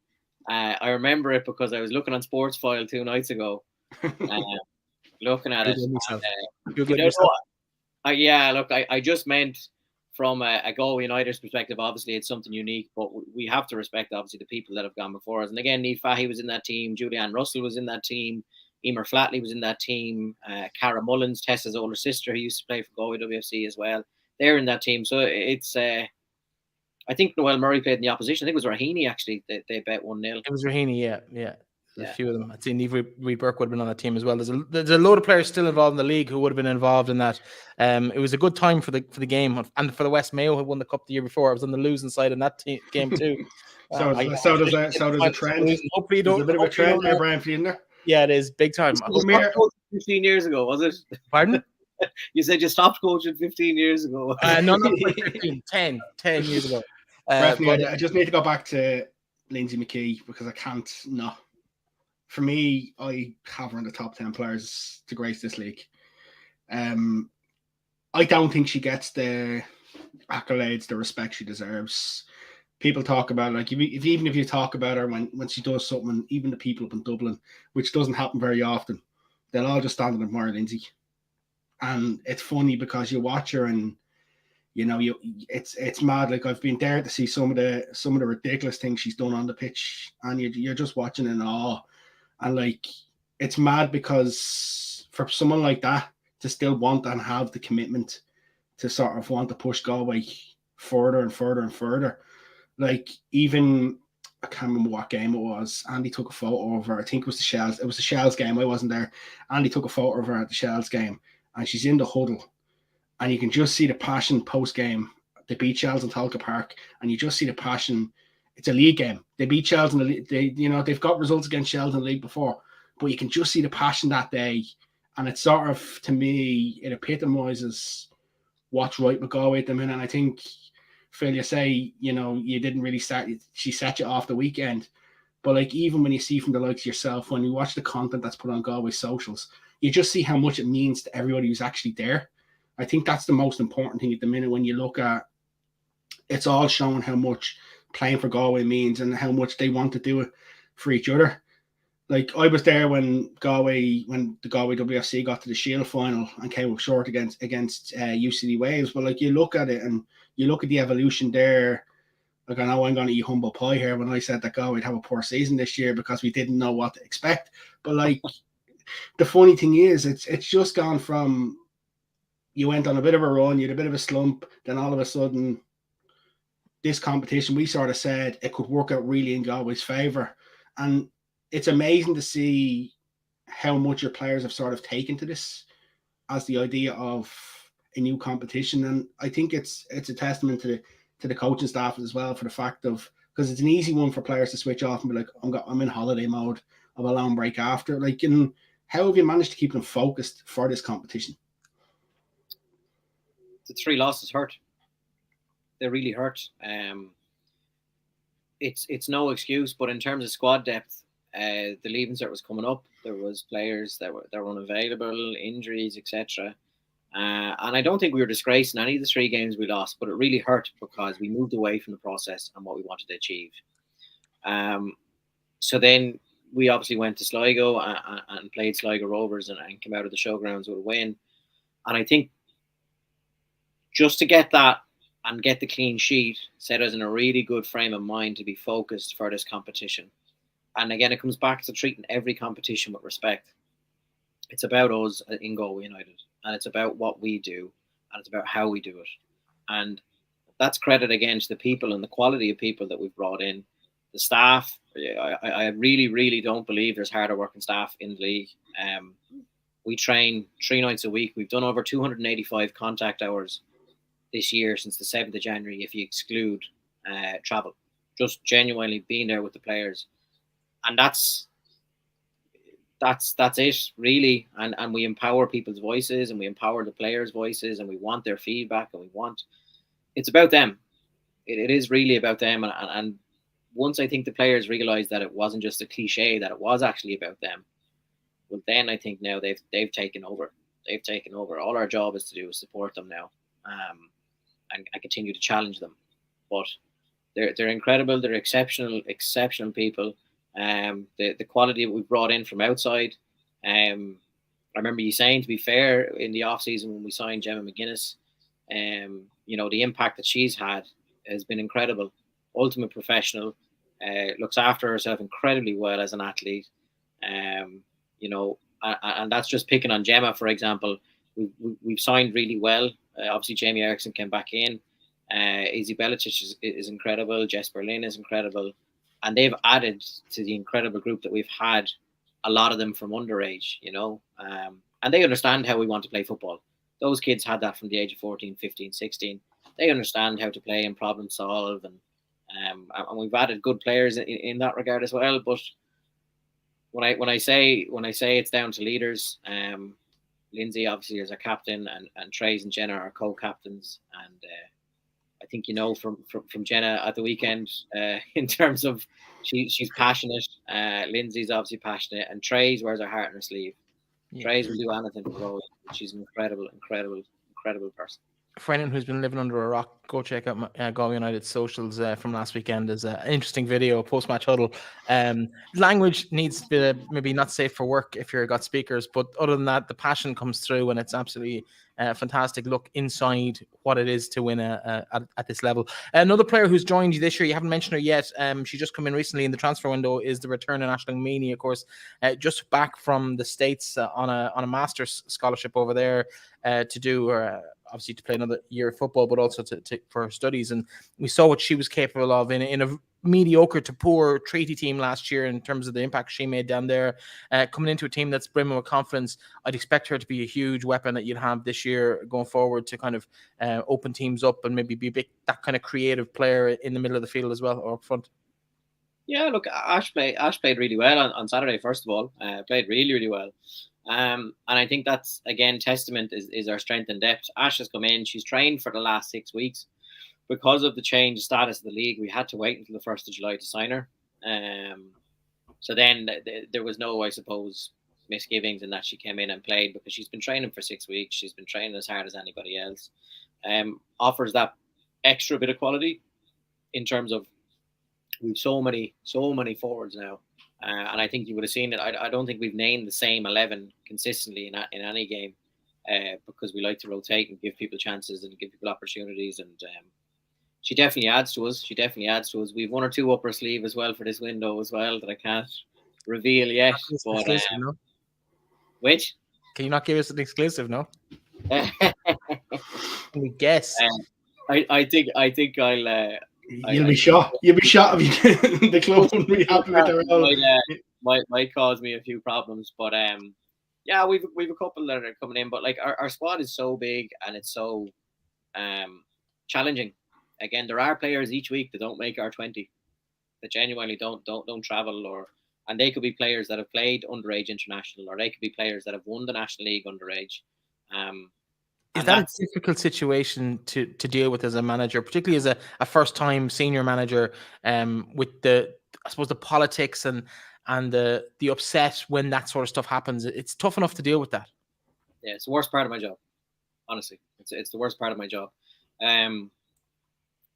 I remember it because I was looking on Sports File 2 nights ago, looking at it. I just meant from a Galway United's perspective, obviously it's something unique, but we have to respect obviously the people that have gone before us. And again, Niamh Fahey was in that team, Julianne Russell was in that team, Emer Flatley was in that team, Cara Mullins, Tessa's older sister, who used to play for Galway WFC as well. They're in that team. So it's I think Noel Murray played in the opposition. I think it was Raheny actually. They bet 1-0. It was Raheny, yeah. A few of them. I'd say Niamh Reid Burke would have been on that team as well. There's a load of players still involved in the league who would have been involved in that. It was a good time for the game, and for the West Mayo who won the cup the year before. I was on the losing side in that game too. So does a trend. Hopefully, there's a bit of a trend there, Brian, for you in there. Yeah, it is big time. 15 years ago, was it? Pardon? You said you stopped coaching 15 years ago. No, 15, 10 years ago. I just need to go back to Lindsay McKee because I can't not. For me, I have her in the top 10 players to grace this league. I don't think she gets the accolades, the respect she deserves. People talk about her, like even if you talk about her when she does something, even the people up in Dublin, which doesn't happen very often, they'll all just stand and admire Lindsay. And it's funny because you watch her and it's mad. Like I've been there to see some of the ridiculous things she's done on the pitch, and you're just watching in awe. And like it's mad because for someone like that to still want and have the commitment to sort of want to push Galway further and further and further. Like even I can't remember what game it was. Andy took a photo of her. I think it was the Shells. It was the Shells game. I wasn't there. Andy took a photo of her at the Shells game, and she's in the huddle. And you can just see the passion post-game. They beat Shells in Tolka Park, and you just see the passion. It's a league game. They beat Shells in the league. They've got results against Shells in the league before, but you can just see the passion that day. And it's sort of, to me, it epitomizes what's right with Galway at the minute. And I think, Phil, you say, you didn't really start. She set you off the weekend, but like even when you see from the likes of yourself, when you watch the content that's put on Galway socials, you just see how much it means to everybody who's actually there. I think that's the most important thing at the minute when you look at it's all showing how much playing for Galway means and how much they want to do it for each other. Like I was there when the Galway WFC got to the Shield final and came up short against UCD Waves. But like you look at it and you look at the evolution there. Like I know I'm going to eat humble pie here when I said that Galway'd have a poor season this year because we didn't know what to expect. But like the funny thing is, it's just gone from you went on a bit of a run, you had a bit of a slump, then all of a sudden this competition, we sort of said it could work out really in Galway's favour. And it's amazing to see how much your players have sort of taken to this as the idea of a new competition. And I think it's a testament to the coaching staff as well, for the fact of, because it's an easy one for players to switch off and be like, I'm in holiday mode, of a long break after. Like, and how have you managed to keep them focused for this competition? The 3 losses hurt. They really hurt. It's no excuse, but in terms of squad depth, the Leaving Cert was coming up. There was players that were unavailable, injuries, etc. And I don't think we were disgraced in any of the 3 games we lost, but it really hurt because we moved away from the process and what we wanted to achieve. So then we obviously went to Sligo and played Sligo Rovers and came out of the showgrounds with a win. And I think just to get that and get the clean sheet set us in a really good frame of mind to be focused for this competition. And again, it comes back to treating every competition with respect. It's about us in Galway United, and it's about what we do, and it's about how we do it. And that's credit again to the people and the quality of people that we've brought in. The staff, I really, really don't believe there's harder working staff in the league. We train 3 nights a week. We've done over 285 contact hours this year since the 7th of January, if you exclude travel. Just genuinely being there with the players. And that's it, really. And we empower people's voices, and we empower the players' voices, and we want their feedback, and it's about them. It is really about them. And once I think the players realize that it wasn't just a cliche, that it was actually about them, well, then I think now they've taken over. They've taken over. All our job is to do is support them now, and continue to challenge them. But they're incredible. They're exceptional people. The quality that we've brought in from outside. I remember you saying, to be fair, in the off season when we signed Gemma McGuinness, the impact that she's had has been incredible. Ultimate professional, looks after herself incredibly well as an athlete. And that's just picking on Gemma, for example. We've signed really well. Obviously, Jamie Eriksson came back in. Izzy Belicic is incredible. Jess Berlin is incredible. And they've added to the incredible group that we've had, a lot of them from underage, and they understand how we want to play football. Those kids had that from the age of 14, 15, 16. They understand how to play and problem solve. And we've added good players in that regard as well. But when I say it's down to leaders, Lindsay obviously is our captain, and Trace and Jenna are co-captains. And I think from Jenna at the weekend, in terms of she's passionate. Lindsay's obviously passionate, and Trace wears her heart on her sleeve. Yeah. Trace will do anything for Galway. She's an incredible person. For anyone who's been living under a rock, go check out Galway United socials from last weekend. There's an interesting video, post-match huddle. Language needs to be maybe not safe for work if you've got speakers, but other than that, the passion comes through, and it's absolutely a fantastic look inside what it is to win at this level. Another player who's joined you this year, you haven't mentioned her yet. She just come in recently in the transfer window, is the return of Aisling Meany, of course, just back from the States on a master's scholarship over there to do obviously to play another year of football, but also for her studies. And we saw what she was capable of in a mediocre to poor treaty team last year in terms of the impact she made down there. Coming into a team that's brimming with confidence, I'd expect her to be a huge weapon that you'd have this year going forward to kind of open teams up and maybe be that kind of creative player in the middle of the field as well, or up front. Yeah, look, Ash played really well on Saturday, first of all. Played really, really well. And I think that's, again, testament is our strength and depth. Ash has come in. She's trained for the last 6 weeks. Because of the change status of the league, we had to wait until the 1st of July to sign her. So then there was no, I suppose, misgivings in that she came in and played, because she's been training for 6 weeks. She's been training as hard as anybody else. Offers that extra bit of quality in terms of we've so many forwards now. And I think you would have seen it. I don't think we've named the same 11 consistently in any game because we like to rotate and give people chances and give people opportunities. And she definitely adds to us. We've 1 or 2 up our sleeve as well for this window as well that I can't reveal yet. But, no? Which? Can you not give us an exclusive, no? Can we guess? I think You'll be shot. You'll be shot if you the club wouldn't be happy with their own. Might cause me a few problems, but yeah, we've a couple that are coming in, but like our squad is so big and it's so challenging. Again, there are players each week that don't make our 20, that genuinely don't travel, and they could be players that have played underage international, or they could be players that have won the National League underage. Is that a difficult situation to deal with as a manager, particularly as a first-time senior manager, with the politics and the upset when that sort of stuff happens? It's tough enough to deal with that. Yeah, it's the worst part of my job. Honestly, it's the worst part of my job.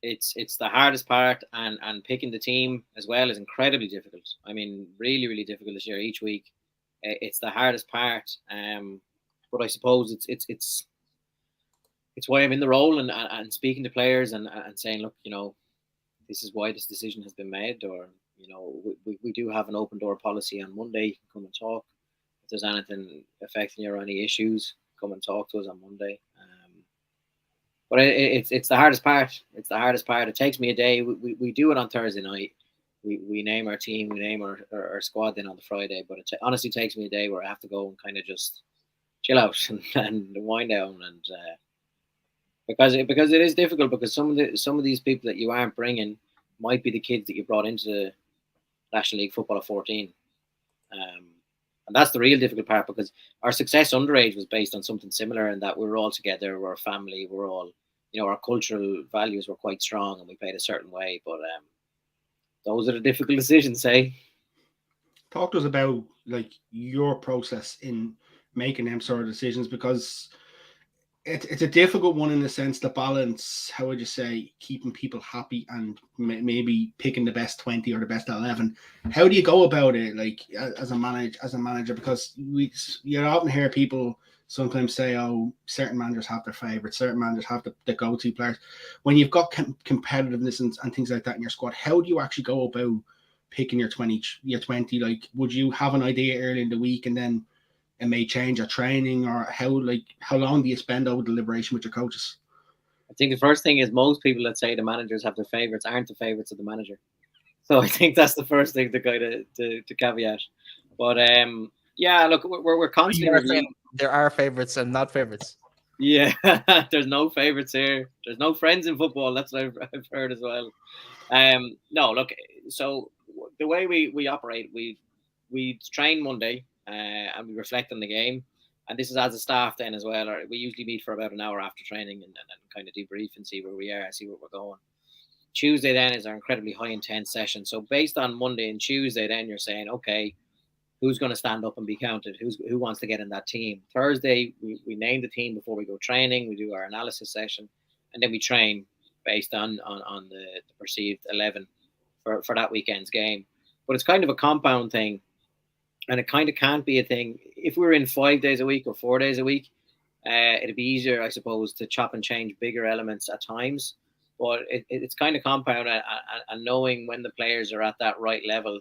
It's the hardest part, and picking the team as well is incredibly difficult. I mean, really, really difficult this year. Each week, it's the hardest part. But I suppose it's why I'm in the role and speaking to players and saying, look, this is why this decision has been made, or we do have an open door policy on Monday. You can come and talk if there's anything affecting you or any issues. Come and talk to us on Monday. But it's the hardest part. It's the hardest part. It takes me a day. We do it on Thursday night. We name our team. We name our squad then on the Friday. But it honestly takes me a day where I have to go and kind of just chill out and wind down, and because it is difficult, because some of these people that you aren't bringing might be the kids that you brought into the National League football at 14. And that's the real difficult part, because our success underage was based on something similar, in that we were all together, we're a family, we're all, our cultural values were quite strong and we played a certain way. But those are the difficult decisions, eh? Talk to us about like your process in making them sort of decisions, because it's a difficult one in the sense to balance, how would you say, keeping people happy and maybe picking the best 20 or the best 11. How do you go about it, like as a manager? Because you often hear people sometimes say, oh, certain managers have their favorites, certain managers have the go-to players. When you've got competitiveness and things like that in your squad, how do you actually go about picking your 20? Like, would you have an idea early in the week and then it may change your training, or how long do you spend over deliberation with your coaches? I think the first thing is, most people that say the managers have their favourites aren't the favourites of the manager. So I think that's the first thing to kind of to caveat. But yeah, look, we're constantly there are favourites and not favourites. Yeah, there's no favourites here. There's no friends in football. That's what I've heard as well. No, look. So the way we operate, we train Monday. And we reflect on the game, and this is as a staff then as well. We usually meet for about an hour after training and kind of debrief and see where we are, see where we're going. Tuesday then is our incredibly high intense session. So based on Monday and Tuesday, then you're saying, okay, who's going to stand up and be counted? Who wants to get in that team? Thursday, we name the team before we go training. We do our analysis session, and then we train based on the perceived 11 for that weekend's game. But it's kind of a compound thing. And it kind of can't be a thing. If we were in 5 days a week or 4 days a week, it'd be easier, I suppose, to chop and change bigger elements at times. But it's kind of compound, and knowing when the players are at that right level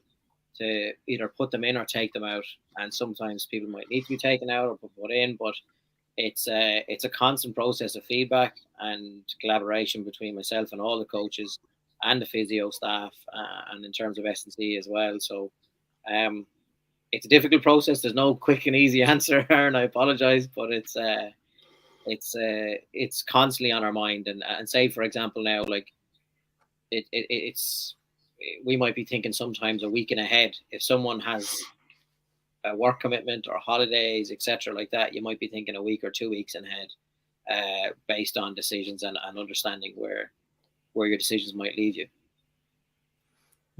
to either put them in or take them out. And sometimes people might need to be taken out or put in, but it's a constant process of feedback and collaboration between myself and all the coaches and the physio staff, and in terms of S&C as well. So it's a difficult process. There's no quick and easy answer, Aaron. I apologize, but it's constantly on our mind. And say, for example, now, like we might be thinking sometimes a week ahead. If someone has a work commitment or holidays, etc., like that, you might be thinking a week or 2 weeks ahead, based on decisions and understanding where your decisions might lead you.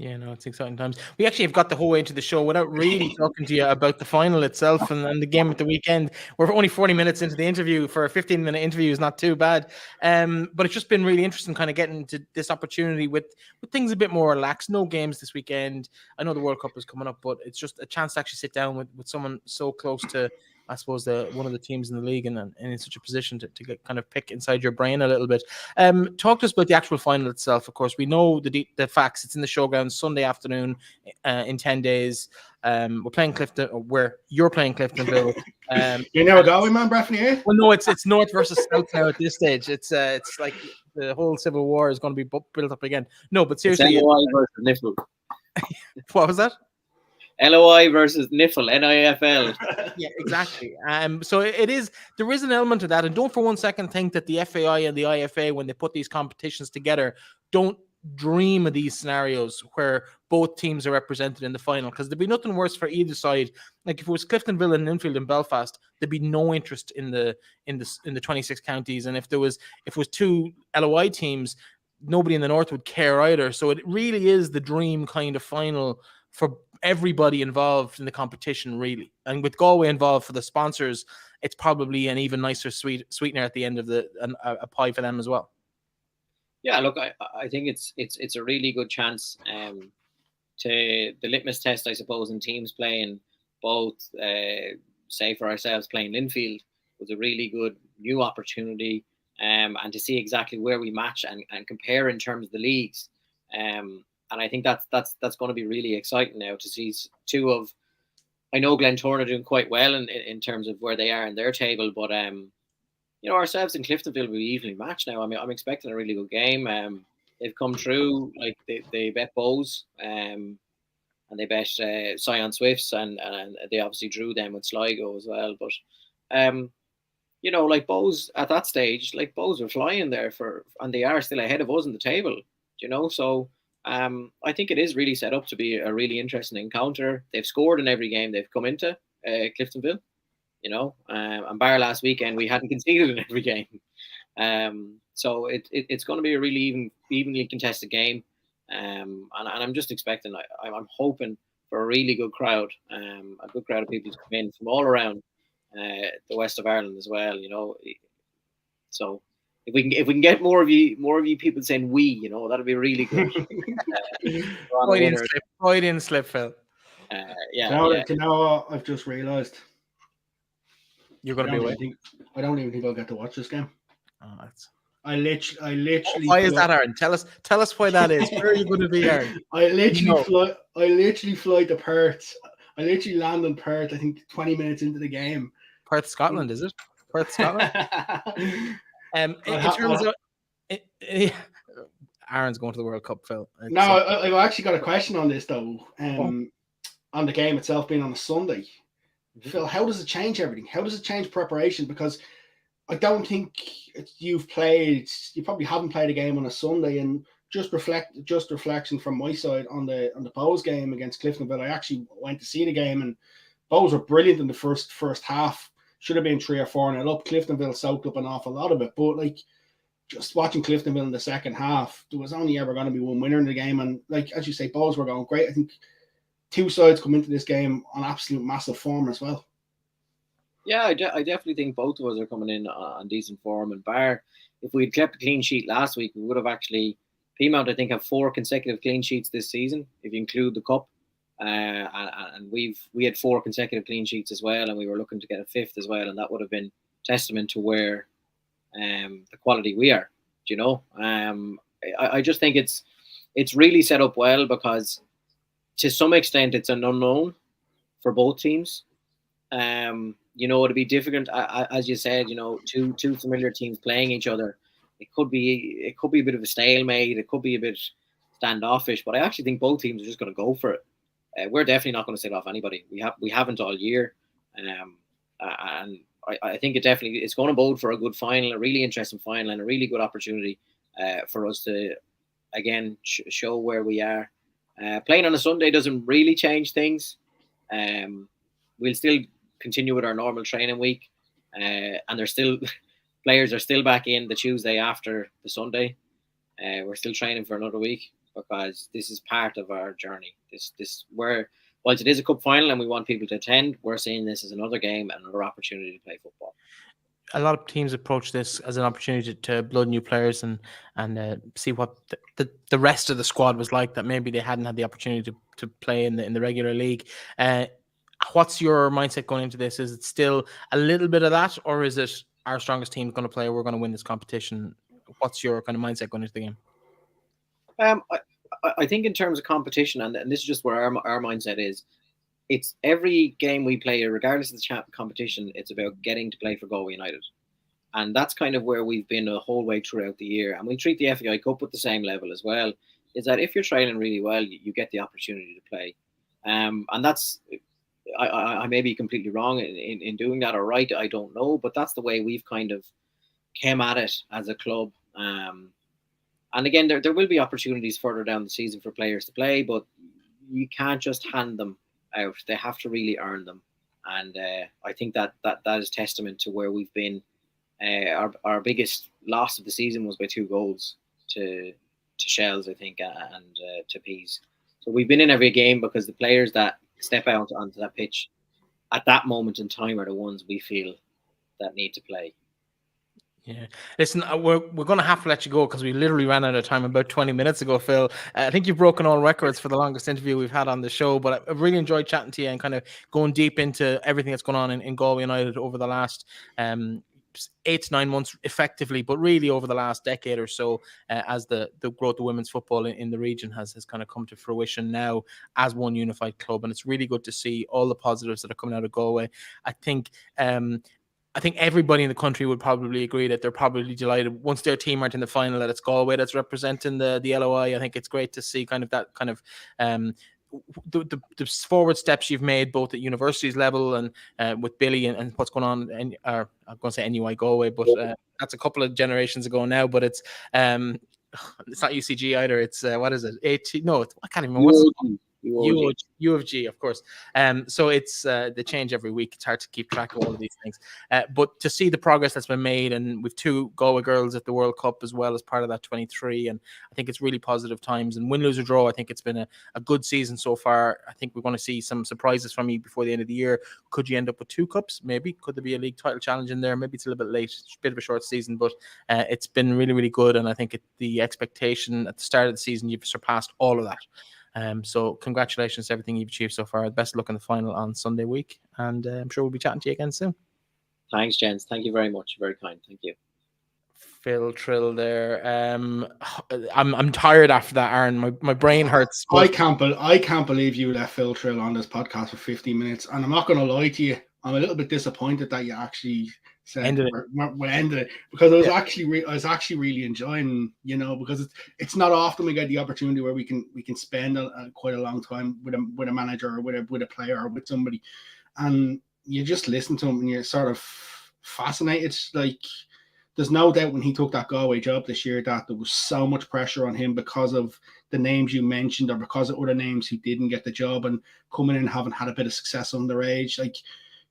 Yeah, no, it's exciting times. We actually have got the whole way into the show without really talking to you about the final itself and the game at the weekend. We're only 40 minutes into the interview. For a 15-minute interview is not too bad. But it's just been really interesting kind of getting to this opportunity with things a bit more relaxed. No games this weekend. I know the World Cup is coming up, but it's just a chance to actually sit down with someone so close to I suppose one of the teams in the league and in such a position to get kind of pick inside your brain a little bit. Talk to us about the actual final itself. Of course, we know the facts. It's in the showgrounds Sunday afternoon in 10 days. We're playing you're playing Cliftonville. You know Galway, man, Breifne, eh? Well, no, it's North versus South now at this stage. It's like the whole civil war is going to be built up again. No, but seriously, it's LOI versus Niffle. What was that? LOI versus Niffle, NIFL. Yeah, exactly. So there is an element to that, and don't for one second think that the FAI and the IFA, when they put these competitions together, don't dream of these scenarios where both teams are represented in the final, because there'd be nothing worse for either side. Like if it was Cliftonville and Linfield and Belfast, there'd be no interest in the 26 counties, and if it was two LOI teams, nobody in the north would care either. So it really is the dream kind of final for everybody involved in the competition, really. And with Galway involved for the sponsors, it's probably an even nicer sweetener at the end of a pie for them as well. Yeah, look, I think it's a really good chance to the litmus test, I suppose, in teams playing both, say for ourselves playing Linfield was a really good new opportunity, and to see exactly where we match and compare in terms of the leagues. And I think that's going to be really exciting now to see two of, I know Glentoran are doing quite well in terms of where they are in their table, but ourselves in Cliftonville will be evenly matched now. I mean, I'm expecting a really good game. They've come through, like they bet Bows, and they bet Scion Swifts, and they obviously drew them with Sligo as well. But like Bows at that stage, like Bows were flying there and they are still ahead of us in the table. So. I think it is really set up to be a really interesting encounter. They've scored in every game they've come into, Cliftonville, and bar last weekend we hadn't conceded in every game. So it's going to be a really evenly contested game, and I'm just expecting, I'm hoping for a really good crowd, a good crowd of people to come in from all around the west of Ireland as well. So. If we can get more of you people saying we, that'll be really good. Freudian slip, Phil. You know, I've just realised you're going to be away. I don't even think I'll get to watch this game. Oh, that's. I literally. Why is that, Aaron? Tell us why that is. Where are you going to be, Aaron? I literally fly to Perth. I literally land in Perth. I think 20 minutes into the game. Perth, Scotland, is it? Perth, Scotland. In terms of Aaron's going to the World Cup, Phil. No, I've actually got a question on this though. On the game itself being on a Sunday, Phil, how does it change everything? How does it change preparation? Because I don't think you probably haven't played a game on a Sunday, and just reflection from my side on the Bows game against Cliftonville. I actually went to see the game, and Bows were brilliant in the first half. Should have been 3 or 4-0 up. Cliftonville soaked up an awful lot of it. But like just watching Cliftonville in the second half, there was only ever going to be one winner in the game. And like as you say, Bows were going great. I think two sides come into this game on absolute massive form as well. Yeah, I definitely think both of us are coming in on decent form. And bar, if we'd kept a clean sheet last week, we would have actually, Peamount, I think, have 4 consecutive clean sheets this season, if you include the Cup. And we had 4 consecutive clean sheets as well, and we were looking to get a 5th as well, and that would have been testament to where the quality we are. I just think it's really set up well, because to some extent it's an unknown for both teams. It'd be difficult, as you said. Two familiar teams playing each other. It could be a bit of a stalemate. It could be a bit standoffish, but I actually think both teams are just going to go for it. We're definitely not going to sit off anybody. We haven't all year, and I think it's going to bode for a good final, a really interesting final, and a really good opportunity for us to again show where we are. Playing on a Sunday doesn't really change things. We'll still continue with our normal training week, and players are still back in the Tuesday after the Sunday. We're still training for another week, because this is part of our journey. Whilst it is a cup final and we want people to attend, we're seeing this as another game and another opportunity to play football. A lot of teams approach this as an opportunity to blood new players and see what the rest of the squad was like that maybe they hadn't had the opportunity to play in the regular league. What's your mindset going into this? Is it still a little bit of that, or is it our strongest team is going to play? We're going to win this competition. What's your kind of mindset going into the game? I think in terms of competition, and this is just where our mindset is. It's every game we play, regardless of the competition, it's about getting to play for Galway United. And that's kind of where we've been a whole way throughout the year. And we treat the FAI Cup with the same level as well, is that if you're training really well, you get the opportunity to play. And that's, I may be completely wrong in doing that or right, I don't know, but that's the way we've kind of came at it as a club. And again, there will be opportunities further down the season for players to play, but you can't just hand them out. They have to really earn them. And I think that is testament to where we've been. Our biggest loss of the season was by 2 goals to Shells, I think, and to Peas. So we've been in every game because the players that step out onto that pitch at that moment in time are the ones we feel that need to play. Yeah, listen, we're going to have to let you go because we literally ran out of time about 20 minutes ago, Phil. I think you've broken all records for the longest interview we've had on the show, but I've really enjoyed chatting to you and kind of going deep into everything that's going on in Galway United over the last 8 to 9 months effectively, but really over the last decade or so, as the growth of women's football in the region has kind of come to fruition now as one unified club. And it's really good to see all the positives that are coming out of Galway. I think everybody in the country would probably agree that they're probably delighted once their team aren't in the final that it's Galway that's representing the LOI. I think it's great to see kind of that kind of the forward steps you've made both at universities level and with Billy and what's going on. And I'm going to say NUI Galway, but that's a couple of generations ago now. But it's not UCG either. It's what is it? AT? No, I can't even remember. What's it called? U of G, of course. So it's they change every week. It's hard to keep track of all of these things. But to see the progress that's been made, and with 2 Galway girls at the World Cup as well as part of that 23, and I think it's really positive times. And win, lose or draw, I think it's been a good season so far. I think we're going to see some surprises from you before the end of the year. Could you end up with 2 cups? Maybe. Could there be a league title challenge in there? Maybe it's a little bit late. It's a bit of a short season, but it's been really, really good. And I think the expectation at the start of the season, you've surpassed all of that. So congratulations to everything you've achieved so far. Best of luck in the final on Sunday week, and I'm sure we'll be chatting to you again soon. Thanks, gents. Thank you very much. Very kind. Thank you. Phil Trill there. I'm tired after that, Aaron. My brain hurts. I can't believe you left Phil Trill on this podcast for 15 minutes, and I'm not going to lie to you. I'm a little bit disappointed that you actually said we're ended it, because I was actually really enjoying, because it's not often we get the opportunity where we can spend quite a long time with a manager or with a player or with somebody, and you just listen to him and you're sort of fascinated. Like, there's no doubt when he took that Galway job this year that there was so much pressure on him because of the names you mentioned or because of other names who didn't get the job and coming in and haven't had a bit of success underage. Like,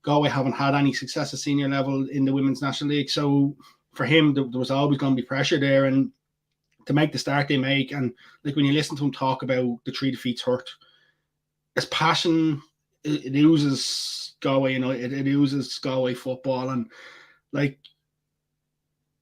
Galway haven't had any success at senior level in the Women's National League. So for him, there was always going to be pressure there. And to make the start they make, and like when you listen to him talk about the 3 defeats hurt, his passion, it oozes Galway, it oozes Galway football. And like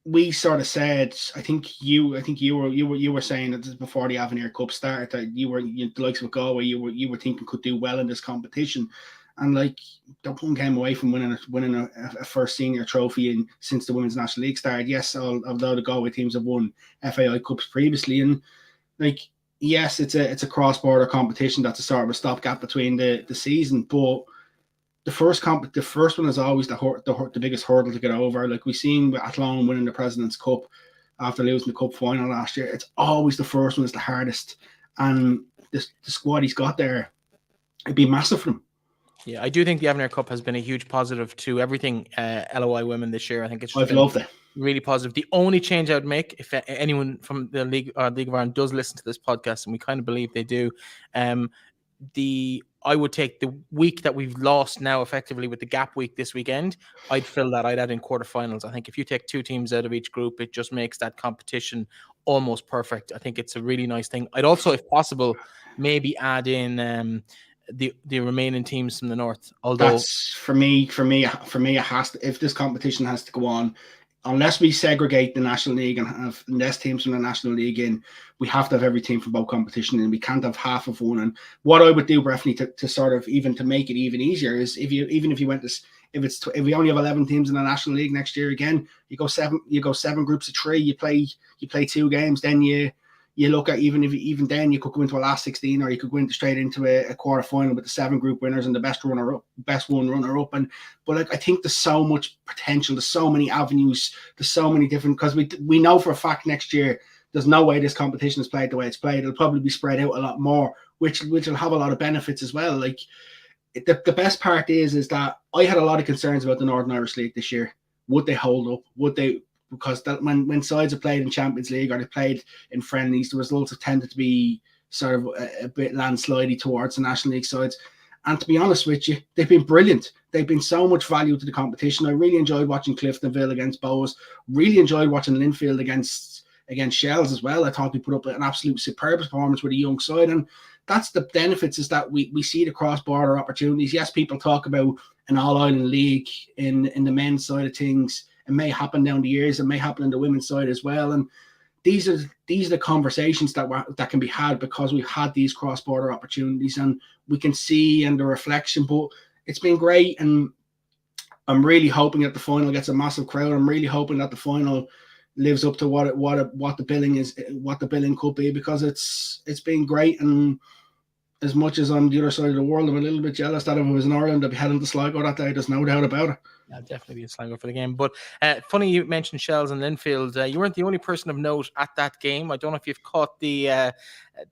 we sort of said, I think you were saying that before the Avenir Cup started that the likes of Galway, you were thinking could do well in this competition. And like, the one came away from winning a first senior trophy since the Women's National League started. Yes, although the Galway teams have won FAI Cups previously, and like, yes, it's a cross-border competition that's a sort of a stopgap between the season. But the first one is always the biggest hurdle to get over. Like we've seen with Athlone winning the President's Cup after losing the Cup final last year. It's always the first one is the hardest, and the squad he's got there, it'd be massive for him. Yeah, I do think the Avenir Cup has been a huge positive to everything LOIWomen this year. I think it's I've loved it. Really positive. The only change I would make, if anyone from the League of Ireland does listen to this podcast, and we kind of believe they do, I would take the week that we've lost now effectively with the gap week this weekend. I'd fill that. I'd add in quarterfinals. I think if you take 2 teams out of each group, it just makes that competition almost perfect. I think it's a really nice thing. I'd also, if possible, maybe add in the remaining teams from the north. Although that's for me, it has to. If this competition has to go on, unless we segregate the National League and have less teams from the National League in, we have to have every team from both competition, and we can't have half of one. And what I would do, Breifne, to sort of even to make it even easier is if you went to, if we only have 11 teams in the National League next year, again, you go seven groups of 3, you play 2 games, then you look at even then you could go into a last 16, or you could go straight into a quarter final with the 7 group winners and the best one runner up. But like, I think there's so much potential, there's so many avenues, there's so many different, because we know for a fact next year there's no way this competition is played the way it's played. It'll probably be spread out a lot more, which will have a lot of benefits as well. Like the best part is that I had a lot of concerns about the Northern Irish League this year. Would they hold up? Because that when sides have played in Champions League or they played in friendlies, the results have tended to be sort of a bit landslidey towards the National League sides. And to be honest with you, they've been brilliant. They've been so much value to the competition. I really enjoyed watching Cliftonville against Bows. Really enjoyed watching Linfield against Shells as well. I thought they put up an absolute superb performance with a young side. And that's the benefits, is that we see the cross-border opportunities. Yes, people talk about an all-island league in the men's side of things. It may happen down the years. It may happen in the women's side as well. And these are the conversations that can be had because we've had these cross-border opportunities, and we can see and the reflection. But it's been great, and I'm really hoping that the final gets a massive crowd. I'm really hoping that the final lives up to what the billing could be, because it's been great. And as much as on the other side of the world, I'm a little bit jealous that if it was in Ireland, I'd be heading to Sligo that day. There's no doubt about it. Yeah, definitely be a Sligo for the game. But funny you mentioned Shells and Linfield. You weren't the only person of note at that game. I don't know if you've caught the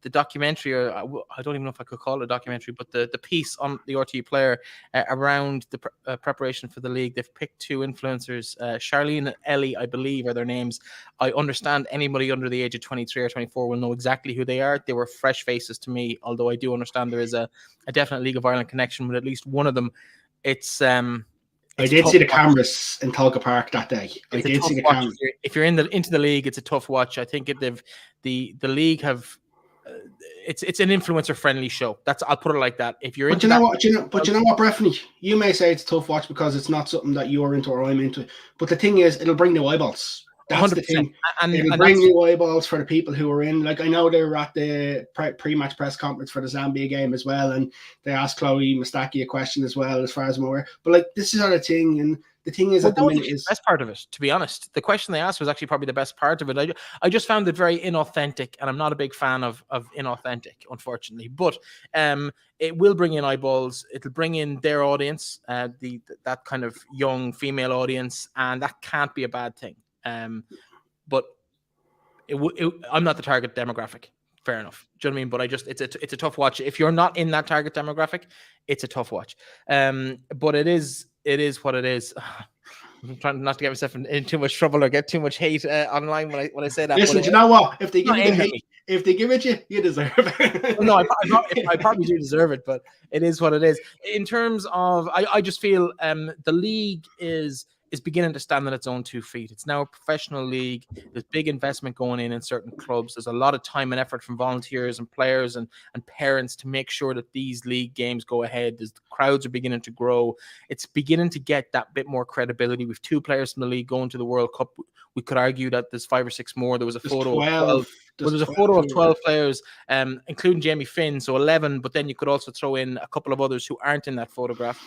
documentary, or I don't even know if I could call it a documentary, but the piece on the RTE Player around the preparation for the league. They've picked 2 influencers, Charlene and Ellie, I believe, are their names. I understand anybody under the age of 23 or 24 will know exactly who they are. They were fresh faces to me, although I do understand there is a definite League of Ireland connection with at least one of them. I did see the cameras in Talca Park that day. I did see the cameras. If you're into the league, it's a tough watch. I think the league have it's an influencer friendly show. I'll put it like that. If you're you know what, Breifne, you may say it's a tough watch because it's not something that you're into or I'm into. But the thing is, it'll bring new eyeballs. That's 100%. The thing. It'll bring new eyeballs for the people who are in. Like, I know they were at the pre-match press conference for the Zambia game as well, and they asked Chloe Mustaki a question as well, as far as I'm aware. But like, this is our thing, and the thing is, that the minute is the best part of it. To be honest, the question they asked was actually probably the best part of it. I just found it very inauthentic, and I'm not a big fan of inauthentic, unfortunately. But it will bring in eyeballs. It'll bring in their audience, that kind of young female audience, and that can't be a bad thing. But I'm not the target demographic. Fair enough. Do you know what I mean? But it's a tough watch. If you're not in that target demographic, it's a tough watch. But it is what it is. I'm trying not to get myself in too much trouble or get too much hate online when I say that. Listen, you know what? If they give you the hate, if they give it you deserve it. No, I probably do deserve it, but it is what it is. In terms of, I just feel the league is beginning to stand on its own 2 feet. It's now a professional league. There's big investment going in certain clubs. There's a lot of time and effort from volunteers and players and parents to make sure that these league games go ahead. The crowds are beginning to grow. It's beginning to get that bit more credibility. We've 2 players from the league going to the World Cup. We could argue that there's 5 or 6 more. There was a photo of 12. Well, there's a photo of 12 players, including Jamie Finn, so 11, but then you could also throw in a couple of others who aren't in that photograph.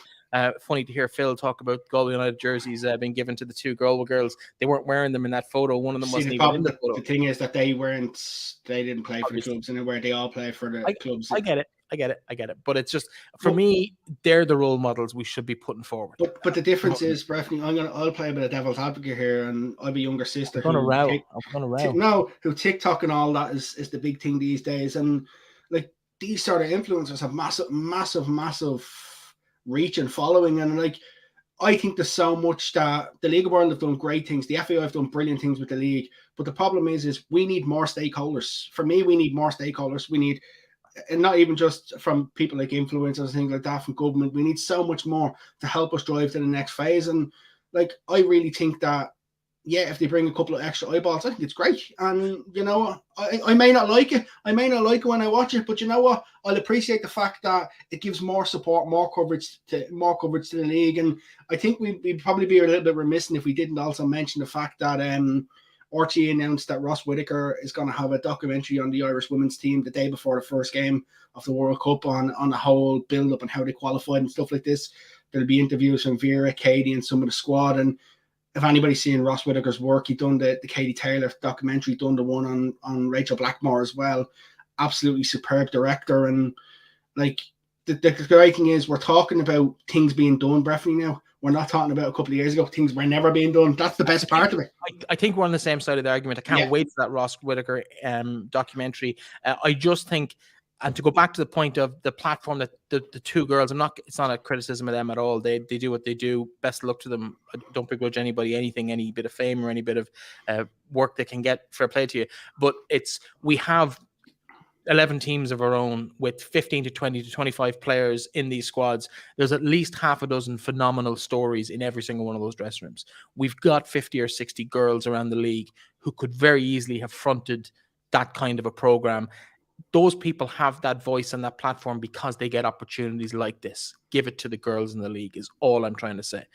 Funny to hear Phil talk about Galway United jerseys being given to the 2 Galway girls. They weren't wearing them in that photo. One of them wasn't even in the photo. The thing is that they didn't play for the clubs anywhere. They all play for the clubs. I get it. But it's just, for me, they're the role models we should be putting forward. But the difference is, Breifne, I'll play a bit of devil's advocate here, and I have a younger sister who TikTok and all that is the big thing these days. And like, these sort of influencers have massive reach and following, and like, I think there's so much that the League of Ireland have done great things. The FAI have done brilliant things with the league, but the problem is we need more stakeholders. For me, we need more stakeholders. We need, and not even just from people like influencers, things like that, from government. We need so much more to help us drive to the next phase. And like, I really think that yeah, if they bring a couple of extra eyeballs, I think it's great. And you know, I may not like it. I may not like it when I watch it, but you know what? I'll appreciate the fact that it gives more support, more coverage to the league. And I think we'd probably be a little bit remiss if we didn't also mention the fact that RTE announced that Ross Whittaker is going to have a documentary on the Irish women's team the day before the first game of the World Cup on the whole build up and how they qualified and stuff like this. There'll be interviews from Vera, Katie, and some of the squad. And if anybody's seen Ross Whittaker's work, he done the Katie Taylor documentary, done the one on Rachel Blackmore as well. Absolutely superb director. And like the great thing is we're talking about things being done, Breifne, now. We're not talking about a couple of years ago. Things were never being done. That's the best part of it. I think we're on the same side of the argument. I can't wait for that Ross Whittaker documentary. I just think, and to go back to the point of the platform that the two girls, it's not a criticism of them at all. They do what they do. Best of luck to them. I don't begrudge anybody anything, any bit of fame or any bit of work they can get. Fair play to you. But we have 11 teams of our own with 15 to 20 to 25 players in these squads. There's at least half a dozen phenomenal stories in every single one of those dressing rooms. We've got 50 or 60 girls around the league who could very easily have fronted that kind of a program. Those people have that voice and that platform because they get opportunities like this. Give it to the girls in the league is all I'm trying to say.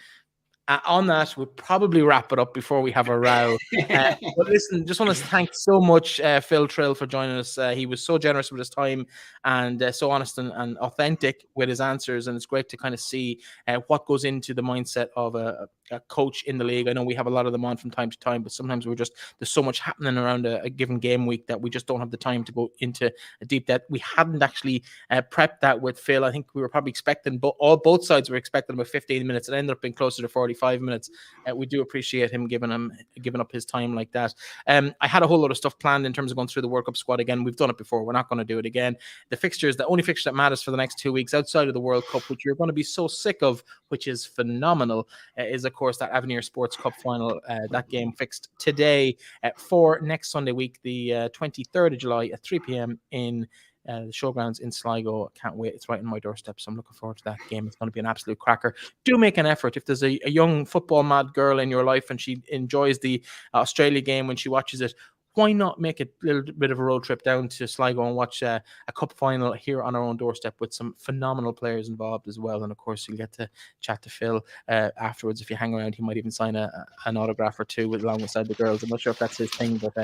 On that, we'll probably wrap it up before we have a row. But listen, just want to thank so much Phil Trill for joining us. He was so generous with his time and so honest and authentic with his answers. And it's great to kind of see what goes into the mindset of a coach in the league. I know we have a lot of them on from time to time, but sometimes there's so much happening around a given game week that we just don't have the time to go into a deep depth. We hadn't actually prepped that with Phil. I think we were probably expecting, both sides were expecting about 15 minutes. It ended up being closer to 45 minutes. We do appreciate him giving up his time like that. I had a whole lot of stuff planned in terms of going through the World Cup squad again. We've done it before. We're not going to do it again. The only fixture that matters for the next 2 weeks outside of the World Cup, which you're going to be so sick of, which is phenomenal, is of course that Avenir Sports Cup Final. That game fixed today for next Sunday week, the 23rd of July at 3 p.m. in the showgrounds in Sligo. Can't wait. It's right on my doorstep, so I'm looking forward to that game. It's going to be an absolute cracker. Do make an effort. If there's a young football mad girl in your life and she enjoys the Australia game when she watches it, why not make a little bit of a road trip down to Sligo and watch a cup final here on our own doorstep with some phenomenal players involved as well. And of course, you'll get to chat to Phil afterwards. If you hang around, he might even sign an autograph or two alongside the girls. I'm not sure if that's his thing, but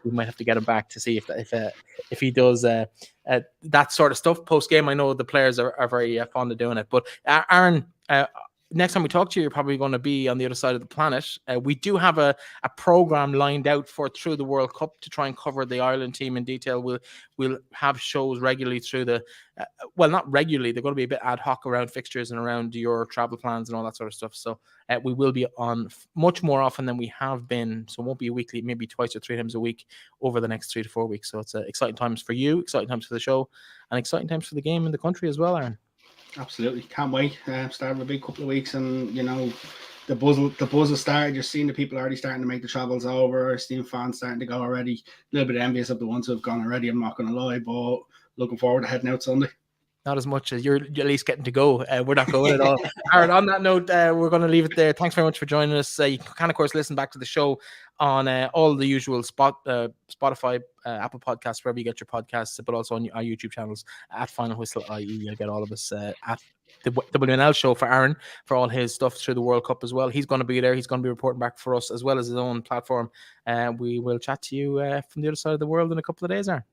we might have to get him back to see if he does that sort of stuff post game. I know the players are very fond of doing it. But Aaron, next time we talk to you, you're probably going to be on the other side of the planet. We do have a program lined out through the World Cup to try and cover the Ireland team in detail. We'll have shows regularly through not regularly. They're going to be a bit ad hoc around fixtures and around your travel plans and all that sort of stuff. So we will be on much more often than we have been. So it won't be a weekly, maybe twice or three times a week over the next 3 to 4 weeks. So it's exciting times for you, exciting times for the show, and exciting times for the game in the country as well, Aaron. Absolutely, can't wait. Start with a big couple of weeks, and you know, the buzz has started. You're seeing the people already starting to make the travels over. Seeing fans starting to go already. A little bit envious of the ones who have gone already. I'm not going to lie, but looking forward to heading out Sunday. Not as much as you're at least getting to go. We're not going at all. Aaron, on that note, we're going to leave it there. Thanks very much for joining us. You can, of course, listen back to the show on all the usual Spotify, Apple Podcasts, wherever you get your podcasts, but also on our YouTube channels at Final Whistle IE. You'll get all of us at the WNL show for Aaron for all his stuff through the World Cup as well. He's going to be there. He's going to be reporting back for us as well as his own platform. We will chat to you from the other side of the world in a couple of days, Aaron.